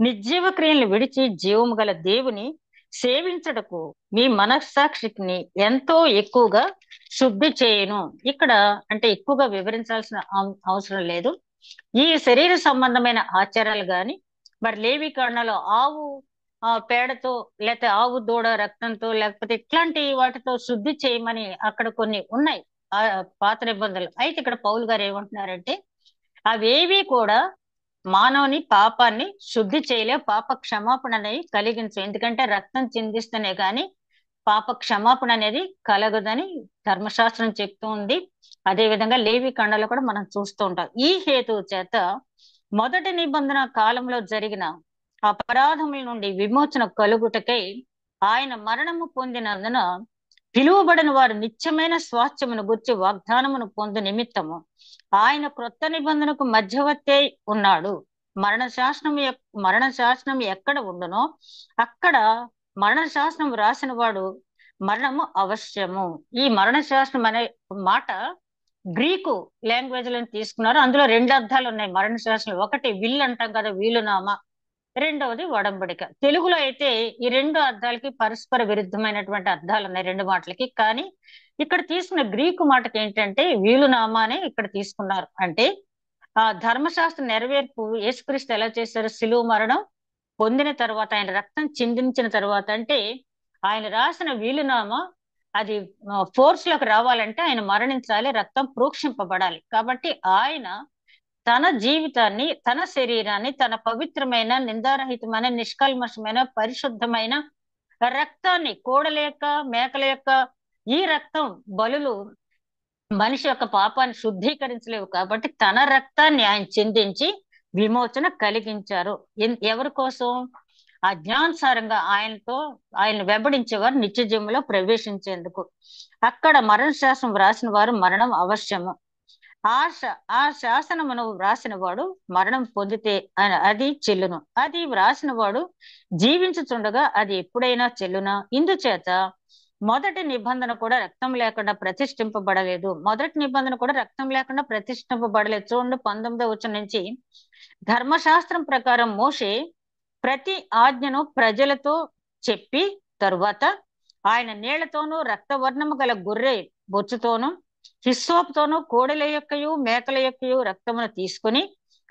నిర్జీవ క్రియలను విడిచి జీవము గల దేవుని సేవించటకు మీ మనస్సాక్షిని ఎంతో ఎక్కువగా శుద్ధి చేయను. ఇక్కడ అంటే ఎక్కువగా వివరించాల్సిన అవసరం లేదు. ఈ శరీర సంబంధమైన ఆచారాలు గాని, మరి లేవి కాండలో ఆవు పేడతో లేకపోతే ఆవు దూడ రక్తంతో లేకపోతే ఇట్లాంటి వాటితో శుద్ధి చేయమని అక్కడ కొన్ని ఉన్నాయి పాత నిబంధనలు. అయితే ఇక్కడ పౌలు గారు ఏమంటున్నారంటే, అవేవి కూడా మానవుని పాపాన్ని శుద్ధి చేయలే, పాప క్షమాపణ అనేది కలిగించు. ఎందుకంటే రక్తం చిందిస్తేనే గాని పాప క్షమాపణ అనేది కలగదని ధర్మశాస్త్రం చెప్తూ ఉంది. అదే విధంగా లేవి కాండలో కూడా మనం చూస్తూ ఉంటాం. ఈ హేతువు చేత మొదటి నిబంధన కాలంలో జరిగిన అపరాధముల నుండి విమోచన కలుగుటకై ఆయన మరణము పొందినందున పిలువబడిన వారు నిత్యమైన స్వాస్థ్యమును గుర్చి వాగ్దానమును పొందు నిమిత్తము ఆయన క్రొత్త నిబంధనకు మధ్యవర్తి ఉన్నాడు. మరణ శాసనం ఎక్కడ ఉండునో అక్కడ మరణ శాసనం రాసిన వాడు మరణము అవశ్యము. ఈ మరణ శాసనం అనే మాట గ్రీకు లాంగ్వేజ్ లో తీసుకున్నారు. అందులో రెండు అర్థాలు ఉన్నాయి మరణ శాసనం. ఒకటి విల్ అంటాం కదా, వీలునామా, రెండవది ఒడంబడిక. తెలుగులో అయితే ఈ రెండు అర్థాలకి పరస్పర విరుద్ధమైనటువంటి అర్థాలు ఉన్నాయి రెండు మాటలకి. కానీ ఇక్కడ తీసుకున్న గ్రీకు మాటకి ఏంటంటే వీలునామా అని ఇక్కడ తీసుకున్నారు. అంటే ఆ ధర్మశాస్త్ర నెరవేర్పు యేసుక్రీస్తు ఎలా చేశారు? శిలువ మరణం పొందిన తర్వాత, ఆయన రక్తం చిందించిన తర్వాత, అంటే ఆయన రాసిన వీలునామా అది ఫోర్స్ లోకి రావాలంటే ఆయన మరణించాలి, రక్తం ప్రోక్షింపబడాలి. కాబట్టి ఆయన తన జీవితాన్ని, తన శరీరాన్ని, తన పవిత్రమైన, నిందారహితమైన, నిష్కల్మషమైన, పరిశుద్ధమైన రక్తాన్ని, కోడల యొక్క, మేకల యొక్క ఈ రక్తం బలులు మనిషి యొక్క పాపాన్ని శుద్ధీకరించలేవు. కాబట్టి తన రక్తాన్ని ఆయన చిందించి విమోచన కలిగించారు. ఎవరి కోసం? అజ్ఞానుసారంగా ఆయన వెంబడించేవారు నిత్య జీవంలో ప్రవేశించేందుకు. అక్కడ మరణ శాసనం వ్రాసిన వారు మరణం అవశ్యము. ఆ శాసనమును వ్రాసిన వాడు మరణం పొందితే అది చెల్లును. అది వ్రాసిన వాడు జీవించుచుండగా అది ఎప్పుడైనా చెల్లునా? ఇందుచేత మొదటి నిబంధన కూడా రక్తం లేకుండా ప్రతిష్ఠింపబడలేదు. మొదటి నిబంధన కూడా రక్తం లేకుండా ప్రతిష్ఠింపబడలేదు. చూడండి 19వ వచనం నుంచి, ధర్మశాస్త్రం ప్రకారం మోషే ప్రతి ఆజ్ఞను ప్రజలతో చెప్పి తరువాత ఆయన నీళ్లతోనూ రక్తవర్ణము గల గొర్రె బొచ్చుతోనూ హిస్సోపుతోనూ కోడెల యొక్కయు మేకల యొక్కయు రక్తమును తీసుకుని,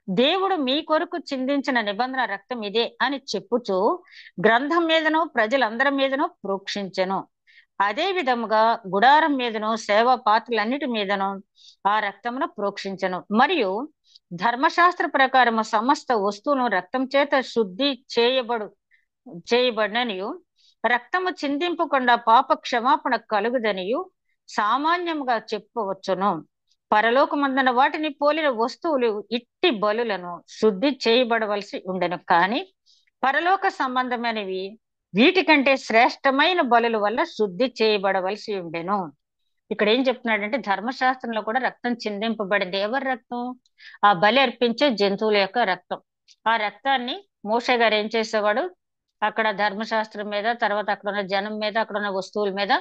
దేవుడు మీ కొరకు చిందించిన నిబంధన రక్తం ఇదే అని చెప్పుచూ గ్రంథం మీదను ప్రజలందరి మీదను ప్రోక్షించెను. అదే విధముగా గుడారం మీదను సేవా పాత్రలన్నిటి మీదను ఆ రక్తమును ప్రోక్షించెను. మరియు ధర్మశాస్త్ర ప్రకారము సమస్త వస్తువును రక్తం చేత శుద్ధి చేయబడిననియు, రక్తము చిందింపకుండా పాప క్షమాపణ కలుగుదనియు సామాన్యముగా చెప్పవచ్చును. పరలోకమందున వాటిని పోలిన వస్తువులు ఇట్టి బలులను శుద్ధి చేయబడవలసి ఉండెను. కానీ పరలోక సంబంధమైనవి వీటికంటే శ్రేష్టమైన బలుల వల్ల శుద్ధి చేయబడవలసి ఉండెను. ఇక్కడ ఏం చెప్తున్నాడంటే ధర్మశాస్త్రంలో కూడా రక్తం చిందింపబడింది. ఎవరి రక్తం? ఆ బలి అర్పించే జంతువుల యొక్క రక్తం. ఆ రక్తాన్ని మోషే గారు ఏం చేసేవాడు? అక్కడ ధర్మశాస్త్రం మీద, తర్వాత అక్కడ ఉన్న జనం మీద, అక్కడ ఉన్న వస్తువుల మీద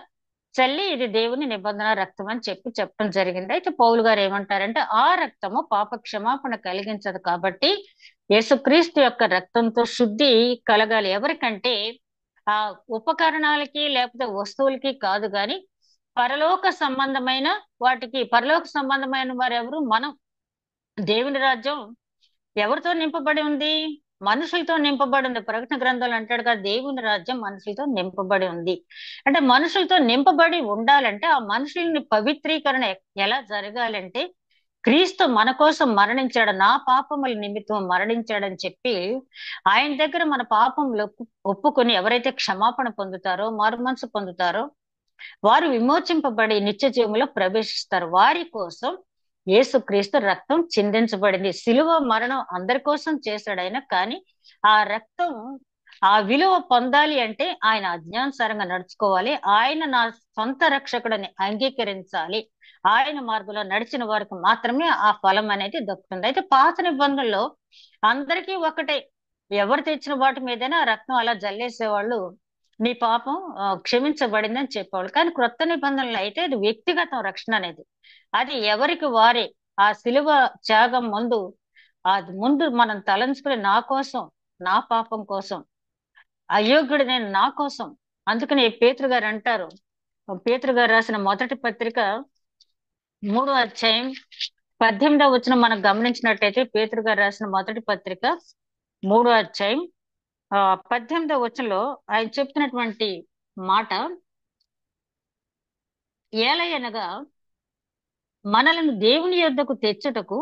చల్లి ఇది దేవుని నిబంధన రక్తం అని చెప్పడం జరిగింది. అయితే పౌలు గారు ఏమంటారంటే ఆ రక్తము పాప క్షమాపణ కలిగించదు. కాబట్టి యేసుక్రీస్తు యొక్క రక్తంతో శుద్ధి కలగాలి. ఎవరికంటే ఆ ఉపకరణాలకి లేకపోతే వస్తువులకి కాదు, గాని పరలోక సంబంధమైన వాటికి. పరలోక సంబంధమైన వారు ఎవరు? మనం. దేవుని రాజ్యం ఎవరితో నింపబడి ఉంది? మనుషులతో నింపబడి ఉంది. ప్రకటన గ్రంథాలు అంటాడు కదా, దేవుని రాజ్యం మనుషులతో నింపబడి ఉంది. అంటే మనుషులతో నింపబడి ఉండాలంటే ఆ మనుషుల్ని పవిత్రీకరణ ఎలా జరగాలంటే, క్రీస్తు మన కోసం మరణించాడు, నా పాపముల నిమిత్తం మరణించాడని చెప్పి ఆయన దగ్గర మన పాపములు ఒప్పుకొని ఎవరైతే క్షమాపణ పొందుతారో, మారుమనసు పొందుతారో వారు విమోచింపబడి నిత్య జీవంలో ప్రవేశిస్తారు. వారి కోసం యేసుక్రీస్తు రక్తం చిందించబడింది. శిలువ మరణం అందరి కోసం చేశాడు ఆయన. కానీ ఆ రక్తం ఆ విలువ పొందాలి అంటే ఆయన అజ్ఞానుసారంగా నడుచుకోవాలి. ఆయన నా సొంత రక్షకుడని అంగీకరించాలి. ఆయన మార్గంలో నడిచిన వారికి మాత్రమే ఆ ఫలం అనేది దక్కుతుంది. అయితే పాత నిబంధనలో అందరికీ ఒకటే, ఎవరు తెచ్చిన వాటి మీదైనా రక్తం అలా జల్లేసేవాళ్ళు, నీ పాపం క్షమించబడిందని చెప్పేవాళ్ళు. కానీ క్రొత్త నిబంధనలు అయితే ఇది వ్యక్తిగతం రక్షణ అనేది. అది ఎవరికి వారే ఆ శిలువ త్యాగం ముందు మనం తలంచుకుని నా కోసం, నా పాపం కోసం, అయోగ్యుడు నేను నా కోసం. అందుకని పేతురు గారు అంటారు, పేతురు గారు రాసిన మొదటి పత్రిక 3వ అధ్యాయం 18వ వచనం మనం గమనించినట్టయితే, పేతురు గారు రాసిన మొదటి పత్రిక 3వ అధ్యాయం 18వ వచనంలో ఆయన చెప్తున్నటువంటి మాట, ఏలయనగా మనలను దేవుని యొద్దకు తెచ్చుటకు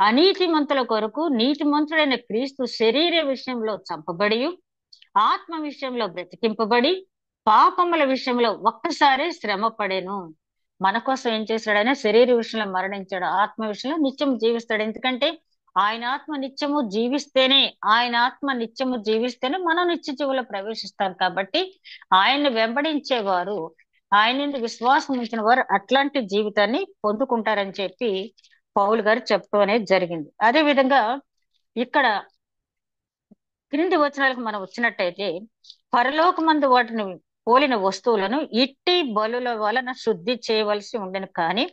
అనీతిమంతుల కొరకు నీతిమంతుడైన క్రీస్తు శరీర విషయంలో చంపబడి, ఆత్మ విషయంలో బ్రతికింపబడి, పాపముల విషయంలో ఒక్కసారి శ్రమ పడేను. మన కోసం ఏం చేశాడైనా? శరీర విషయంలో మరణించాడు, ఆత్మ విషయంలో నిత్యం జీవిస్తాడు. ఎందుకంటే ఆయన ఆత్మ నిత్యము జీవిస్తేనే మనం నిత్య జీవులో ప్రవేశిస్తాం. కాబట్టి ఆయన్ని వెంబడించేవారు, ఆయన విశ్వాసం ఉంచిన వారు అట్లాంటి జీవితాన్ని పొందుకుంటారని చెప్పి పౌలు గారు చెప్పడం అనేది జరిగింది. అదే విధంగా ఇక్కడ క్రింది వచనాలకు మనం వచ్చినట్టయితే, పరలోకమందు వాటిని పోలిన వస్తువులను ఇట్టి బలుల వలన శుద్ధి చేయవలసి ఉండను. కానీ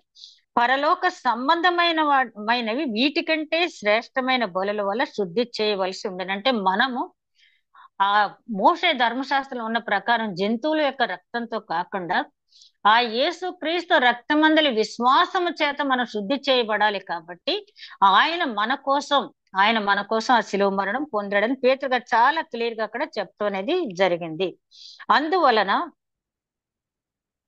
పరలోక సంబంధమైనవి వీటికంటే శ్రేష్టమైన బలుల వల్ల శుద్ధి చేయవలసి ఉండను. అంటే మనము ఆ మోషే ధర్మశాస్త్రంలో ఉన్న ప్రకారం జంతువుల యొక్క రక్తంతో కాకుండా ఆ యేసు క్రీస్తు రక్తమందలి విశ్వాసము చేత మనం శుద్ధి చేయబడాలి. కాబట్టి ఆయన మన కోసం ఆ శిలువ మరణం పొందాడని పేతురు గారు చాలా క్లియర్ గా అక్కడ చెప్తూ అనేది జరిగింది. అందువలన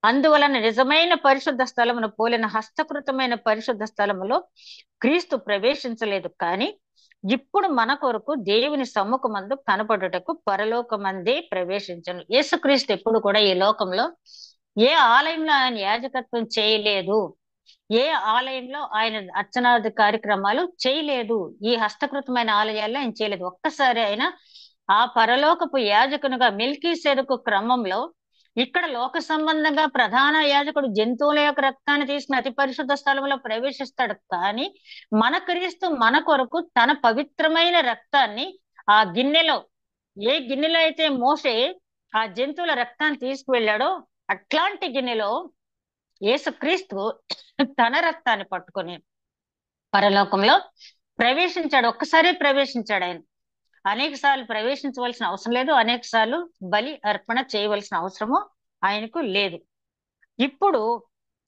అందువలన నిజమైన పరిశుద్ధ స్థలమును పోలిన హస్తకృతమైన పరిశుద్ధ స్థలములో క్రీస్తు ప్రవేశించలేదు. కానీ ఇప్పుడు మన కొరకు దేవుని సమ్ముఖమందు కనపడుటకు పరలోకమందే ప్రవేశించను. యేసుక్రీస్తు ఎప్పుడు కూడా ఈ లోకంలో ఏ ఆలయంలో ఆయన యాజకత్వం చేయలేదు, ఏ ఆలయంలో ఆయన అర్చనాది కార్యక్రమాలు చేయలేదు, ఈ హస్తకృతమైన ఆలయాల్లో ఆయన చేయలేదు. ఒక్కసారి ఆయన ఆ పరలోకపు యాజకునిగా మెల్కీసెదెకు క్రమంలో ఇక్కడ లోక సంబంధంగా ప్రధాన యాజకుడు జంతువుల యొక్క రక్తాన్ని తీసుకుని అతి పరిశుద్ధ స్థలంలో ప్రవేశిస్తాడు. కానీ మన క్రీస్తు మన కొరకు తన పవిత్రమైన రక్తాన్ని ఆ గిన్నెలో, ఏ గిన్నెలో అయితే మోషే ఆ జంతువుల రక్తాన్ని తీసుకువెళ్ళాడో అట్లాంటి గిన్నెలో యేసుక్రీస్తు తన రక్తాన్ని పట్టుకొని పరలోకంలో ప్రవేశించాడు. ఒక్కసారి ప్రవేశించాడు. ఆయన అనేక సార్లు ప్రవేశించవలసిన అవసరం లేదు, అనేక సార్లు బలి అర్పణ చేయవలసిన అవసరము ఆయనకు లేదు. ఇప్పుడు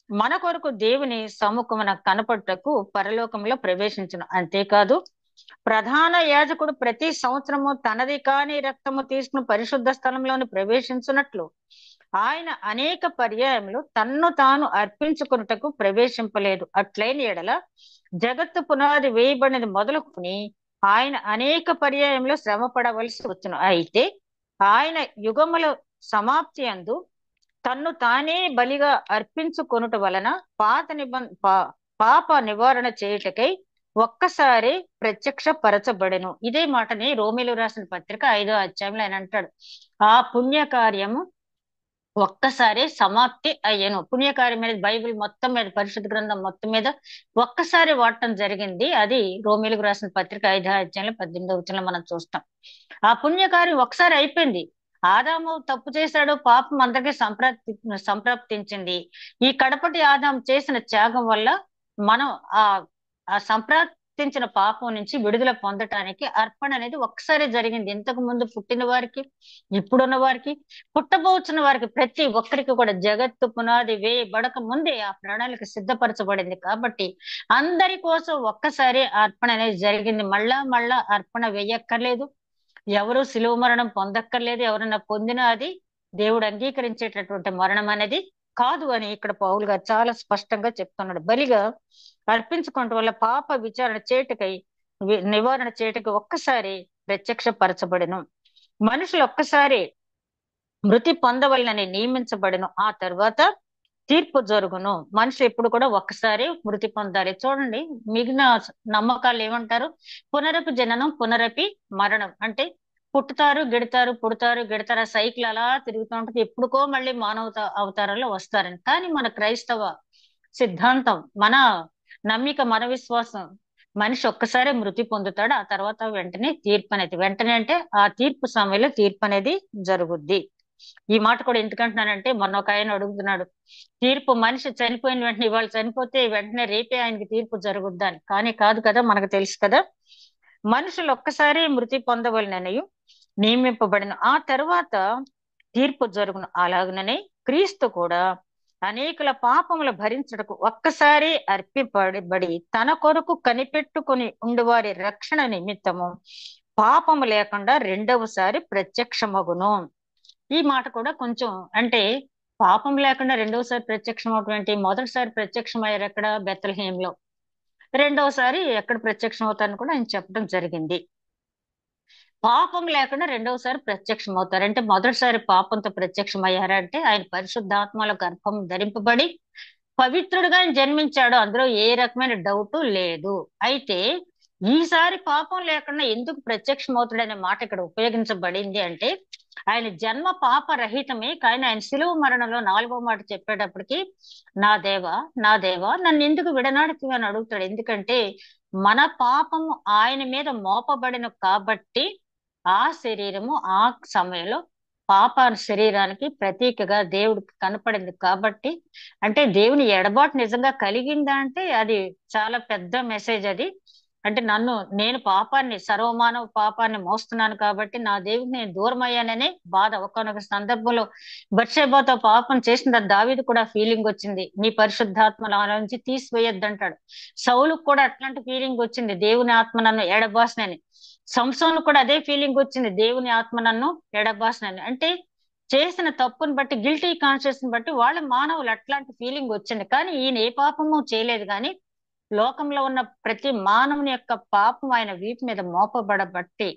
మన కొరకు దేవుని సముఖమున కనపడుటకు పరలోకంలో ప్రవేశించను. అంతేకాదు, ప్రధాన యాజకుడు ప్రతి సంవత్సరము తనది కాని రక్తము తీసుకుని పరిశుద్ధ స్థలంలోని ప్రవేశించున్నట్లు ఆయన అనేక పర్యాయములు తన్ను తాను అర్పించుకున్నటకు ప్రవేశింపలేదు. అట్లైన ఎడల జగత్తు పునాది వేయబడినది మొదలుకొని ఆయన అనేక పర్యాయంలో శ్రమ పడవలసి వచ్చును. అయితే ఆయన యుగముల సమాప్తి అందు తన్ను తానే బలిగా అర్పించుకొనుట వలన పాప నివారణ చేయుటకై ఒక్కసారి ప్రత్యక్ష పరచబడెను. ఇదే మాటని రోమిలు రాసిన పత్రిక 5వ అధ్యాయంలో ఆయన అంటాడు, ఆ పుణ్యకార్యము ఒక్కసారి సమాప్తి అయ్యాను. పుణ్యకార్యం మీద బైబిల్ మొత్తం మీద, పరిశుద్ధ గ్రంథం మొత్తం మీద ఒక్కసారి వాడటం జరిగింది. అది రోమిలకు రాసిన పత్రిక 5వ అధ్యాయంలో 18వ వచనంలో మనం చూస్తాం. ఆ పుణ్యకార్యం ఒకసారి అయిపోయింది. ఆదాము తప్పు చేశాడు, పాపం అందరికీ సంప్రాప్తించింది. ఈ కడపటి ఆదాము చేసిన త్యాగం వల్ల మనం ఆ ఆ సంప్రాప్తించిన పాపం నుంచి విడుదల పొందటానికి అర్పణ అనేది ఒక్కసారి జరిగింది. ఇంతకు ముందు పుట్టిన వారికి, ఇప్పుడున్న వారికి, పుట్టబోతున్న వారికి, ప్రతి ఒక్కరికి కూడా జగత్తు పునాది వేయబడక ముందే ఆ ప్రణాళిక సిద్ధపరచబడింది. కాబట్టి అందరి కోసం ఒక్కసారి అర్పణ అనేది జరిగింది. మళ్ళా అర్పణ వేయక్కర్లేదు, ఎవరు శిలువ మరణం పొందక్కర్లేదు. ఎవరన్నా పొందినా అది దేవుడు అంగీకరించేటటువంటి మరణం అనేది కాదు అని ఇక్కడ పౌలు గారు చాలా స్పష్టంగా చెప్తున్నాడు. బలిగా అర్పించుకోవటం వల్ల పాప విచారణ చేటుకై నివారణ చేటుకై ఒక్కసారి ప్రత్యక్ష పరచబడిను. మనుషులు ఒక్కసారి మృతి పొందవలనని నియమించబడిను. ఆ తర్వాత తీర్పు జరుగును. మనిషి ఎప్పుడు కూడా ఒక్కసారి మృతి పొందాలి. చూడండి, మిగిలిన నమ్మకాలు ఏమంటారు? పునరపి జననం, పునరపి మరణం. అంటే పుట్టుతారు, గిడతారు, పుడతారు, గిడతారు, ఆ సైకిల్ అలా తిరుగుతూ ఉంటుంది. ఎప్పుడుకో మళ్ళీ మానవ అవతారంలో వస్తారని. కానీ మన క్రైస్తవ సిద్ధాంతం, మన నమ్మిక, మన విశ్వాసం, మనిషి ఒక్కసారి మృతి పొందుతాడు. ఆ తర్వాత వెంటనే తీర్పు అనేది, వెంటనే అంటే ఆ తీర్పు సమయంలో తీర్పు అనేది జరుగుద్ది. ఈ మాట కూడా ఎందుకంటున్నానంటే, మొన్న ఒక ఆయన అడుగుతున్నాడు, తీర్పు మనిషి చనిపోయిన వెంటనే, ఇవాళ చనిపోతే వెంటనే రేపే ఆయనకి తీర్పు జరుగుద్దని. కానీ కాదు కదా, మనకు తెలుసు కదా, మనుషులు ఒక్కసారి మృతి పొందవలనని నియమింపబడిన ఆ తర్వాత తీర్పు జరుగును. అలాగననే క్రీస్తు కూడా అనేకుల పాపములు భరించుటకు ఒక్కసారి అర్పింపబడి తన కొరకు కనిపెట్టుకుని ఉండువారి రక్షణ నిమిత్తము పాపము లేకుండా రెండవసారి ప్రత్యక్షమగును. ఈ మాట కూడా కొంచెం, అంటే పాపం లేకుండా రెండవసారి ప్రత్యక్షం అవటువంటి, మొదటిసారి ప్రత్యక్షం అయ్యారు ఎక్కడ? బెత్లెహేంలో. రెండవసారి ఎక్కడ ప్రత్యక్షం అవుతారని కూడా ఆయన చెప్పడం జరిగింది. పాపం లేకుండా రెండవసారి ప్రత్యక్షం అవుతారు. అంటే మొదటిసారి పాపంతో ప్రత్యక్షం అయ్యారంటే ఆయన పరిశుద్ధాత్మల గర్భం ధరింపబడి పవిత్రుడుగా ఆయన జన్మించాడు. అందులో ఏ రకమైన డౌట్ లేదు. అయితే ఈసారి పాపం లేకుండా ఎందుకు ప్రత్యక్షం అవుతాడనే మాట ఇక్కడ ఉపయోగించబడింది అంటే, ఆయన జన్మ పాపరహితమే. కానీ ఆయన శిలువ మరణంలో 4వ మాట చెప్పేటప్పటికి, నా దేవా, నా దేవా, నన్ను ఎందుకు విడనాడుతూ అని అడుగుతాడు. ఎందుకంటే మన పాపము ఆయన మీద మోపబడిన కాబట్టి ఆ శరీరము ఆ సమయంలో పాప శరీరానికి ప్రతీకగా దేవుడికి కనపడింది కాబట్టి, అంటే దేవుని ఎడబాటు నిజంగా కలిగిందా అంటే అది చాలా పెద్ద మెసేజ్ అది. అంటే నేను పాపాన్ని, సర్వమానవ పాపాన్ని మోస్తున్నాను కాబట్టి నా దేవుడికి నేను దూరం అయ్యాననే బాధ. ఒకానొక సందర్భంలో బత్షెబతో పాపం చేసిన దావీదు కూడా ఫీలింగ్ వచ్చింది, నీ పరిశుద్ధాత్మ నా నుంచి తీసివేయొద్దంటాడు. సౌలుకు కూడా అట్లాంటి ఫీలింగ్ వచ్చింది, దేవుని ఆత్మ నన్ను ఎడబాసినని. సంసోను కూడా అదే ఫీలింగ్ వచ్చింది, దేవుని ఆత్మ నన్ను ఎడబాసినని. అంటే చేసిన తప్పుని బట్టి, గిల్టీ కాన్షియస్ ని బట్టి వాళ్ళ మానవులు అట్లాంటి ఫీలింగ్ వచ్చింది. కానీ ఈయన ఏ పాపము చేయలేదు. కానీ లోకంలో ఉన్న ప్రతి మానవుని యొక్క పాపం ఆయన వీపు మీద మోపబడబట్టి,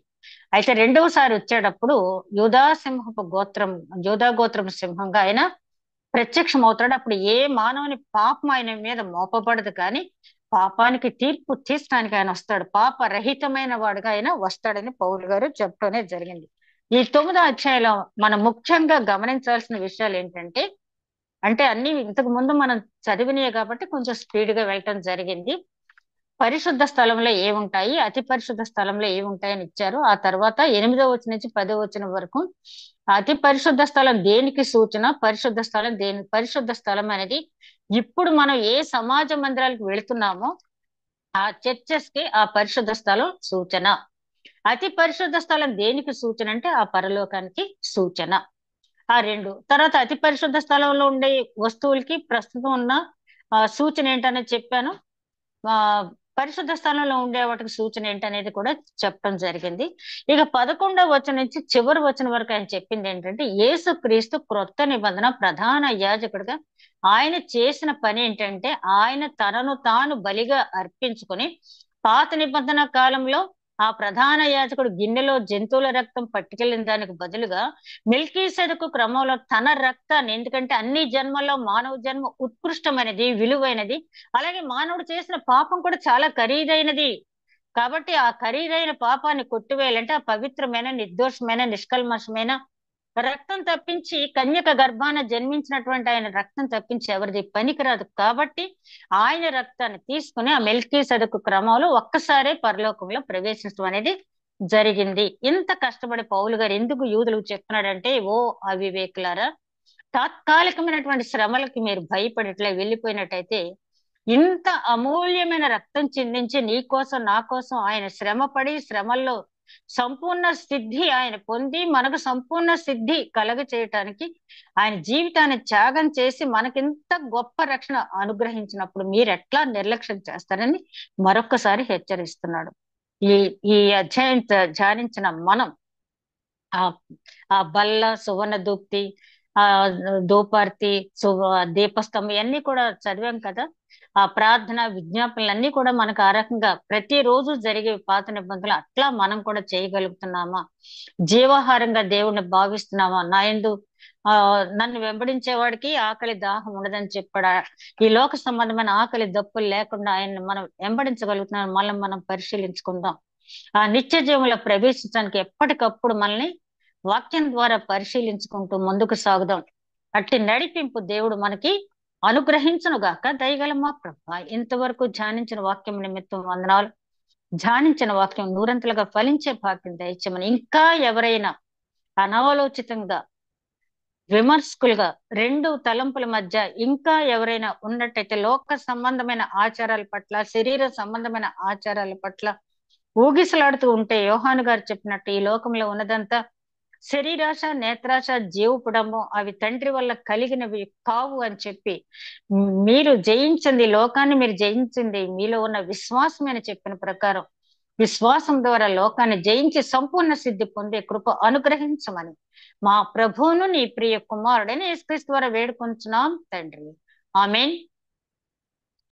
అయితే రెండవసారి వచ్చేటప్పుడు యూదా గోత్రం సింహంగా ఆయన ప్రత్యక్షం అవుతాడు. అప్పుడు ఏ మానవుని పాపం ఆయన మీద మోపబడదు, కానీ పాపానికి తీర్పు తీర్చడానికి ఆయన వస్తాడు. పాప రహితమైన వాడుగా ఆయన వస్తాడని పౌలు గారు చెప్పడమే జరిగింది. ఈ 9వ అధ్యాయంలో మనం ముఖ్యంగా గమనించాల్సిన విషయాలు ఏంటంటే, అంటే అన్ని ఇంతకు ముందు మనం చదివినయే కాబట్టి కొంచెం స్పీడ్ గా వెళ్ళటం జరిగింది. పరిశుద్ధ స్థలంలో ఏముంటాయి, అతి పరిశుద్ధ స్థలంలో ఏముంటాయని ఇచ్చారు. ఆ తర్వాత 8వ వచనం నుంచి 10వ వచనం వరకు అతి పరిశుద్ధ స్థలం దేనికి సూచన, పరిశుద్ధ స్థలం అనేది ఇప్పుడు మనం ఏ సమాజ మందిరాలకు వెళుతున్నామో ఆ చర్చెస్ కి ఆ పరిశుద్ధ స్థలం సూచన. అతి పరిశుద్ధ స్థలం దేనికి సూచన అంటే ఆ పరలోకానికి సూచన. ఆ రెండు. తర్వాత అతి పరిశుద్ధ స్థలంలో ఉండే వస్తువులకి ప్రస్తుతం ఉన్న సూచన ఏంటనేది చెప్పాను. ఆ పరిశుద్ధ స్థలంలో ఉండే వాటికి సూచన ఏంటనేది కూడా చెప్పడం జరిగింది. ఇక 11వ వచనం నుంచి చివరి వచనం వరకు ఆయన చెప్పింది ఏంటంటే, యేసు క్రీస్తు క్రొత్త నిబంధన ప్రధాన యాజకుడిగా ఆయన చేసిన పని ఏంటంటే, ఆయన తనను తాను బలిగా అర్పించుకొని, పాత నిబంధన కాలంలో ఆ ప్రధాన యాజకుడు గిన్నెలో జంతువుల రక్తం పట్టుకెళ్ళిన దానికి బదులుగా మెల్కీసెదకు క్రమంలో తన రక్తాన్ని, ఎందుకంటే అన్ని జన్మల్లో మానవ జన్మ ఉత్కృష్టమైనది, విలువైనది, అలాగే మానవుడు చేసిన పాపం కూడా చాలా ఖరీదైనది. కాబట్టి ఆ ఖరీదైన పాపాన్ని కొట్టివేయాలంటే ఆ పవిత్రమైన, నిర్దోషమైన, నిష్కల్మషమైన రక్తం తప్పించి, కన్యక గర్భాన జన్మించినటువంటి ఆయన రక్తం తప్పించి ఎవరిది పనికిరాదు. కాబట్టి ఆయన రక్తాన్ని తీసుకుని ఆ మెల్కీసెదకు క్రమంలో ఒక్కసారే పరలోకంలో ప్రవేశించడం అనేది జరిగింది. ఇంత కష్టపడి పౌలు గారు ఎందుకు యూదులకు చెప్తున్నాడంటే, ఓ అవివేకులారా, తాత్కాలికమైనటువంటి శ్రమలకి మీరు భయపడి ఇట్లా వెళ్ళిపోయినట్టయితే, ఇంత అమూల్యమైన రక్తం చిందించి నీ కోసం నా కోసం ఆయన శ్రమపడి, శ్రమల్లో సంపూర్ణ సిద్ధి ఆయన పొంది మనకు సంపూర్ణ సిద్ధి కలగ చేయటానికి ఆయన జీవితాన్ని త్యాగం చేసి మనకింత గొప్ప రక్షణ అనుగ్రహించినప్పుడు మీరు ఎట్లా నిర్లక్ష్యం చేస్తారని మరొక్కసారి హెచ్చరిస్తున్నాడు. ఈ ఈ అధ్యాయం ధ్యానించిన మనం ఆ ఆ బల్ల, సువర్ణ దూప్తి, ఆ దూపార్తి, దీపస్తంభం ఇవన్నీ కూడా చదివాం కదా. ఆ ప్రార్థన, విజ్ఞాపనలన్నీ కూడా మనకు ఆ రకంగా ప్రతిరోజు జరిగే పాత నిబంధనలు అట్లా మనం కూడా చేయగలుగుతున్నామా? జీవాహారంగా దేవుణ్ణి భావిస్తున్నామా? నన్ను వెంబడించే వాడికి ఆకలి దాహం ఉండదని చెప్పాడా? ఈ లోక సంబంధమైన ఆకలి దప్పులు లేకుండా ఆయన్ని మనం వెంబడించగలుగుతున్నాం. మనం పరిశీలించుకుందాం. ఆ నిత్య జీవంలో ప్రవేశించడానికి ఎప్పటికప్పుడు మనల్ని వాక్యం ద్వారా పరిశీలించుకుంటూ ముందుకు సాగుదాం. అట్టి నడిపింపు దేవుడు మనకి అనుగ్రహించును గాక. దయగల మా ప్రభా, ఇంతవరకు ధ్యానించిన వాక్యం నిమిత్తం వందనాలు. ధ్యానించిన వాక్యం నూరంతలుగా ఫలించే భాగ్యం దయచేయమని. ఇంకా ఎవరైనా అనాలోచితంగా, విమర్శకులుగా, రెండు తలంపుల మధ్య ఇంకా ఎవరైనా ఉన్నట్టయితే, లోక సంబంధమైన ఆచారాల పట్ల, శరీర సంబంధమైన ఆచారాల పట్ల ఊగిసలాడుతూ ఉంటే, యోహాను గారు చెప్పినట్టు ఈ లోకంలో ఉన్నదంతా శరీరాశ, నేత్రాశ, జీవపుడము, అవి తండ్రి వల్ల కలిగినవి కావు అని చెప్పి, మీరు జయించింది, లోకాన్ని మీరు జయించింది మీలో ఉన్న విశ్వాసం అని చెప్పిన ప్రకారం విశ్వాసం ద్వారా లోకాన్ని జయించి సంపూర్ణ సిద్ధి పొందే కృప అనుగ్రహించమని మా ప్రభువును నీ ప్రియ కుమారుడైన యేసుక్రీస్తు ద్వారా వేడుకొంచున్నాం తండ్రి. ఆమేన్.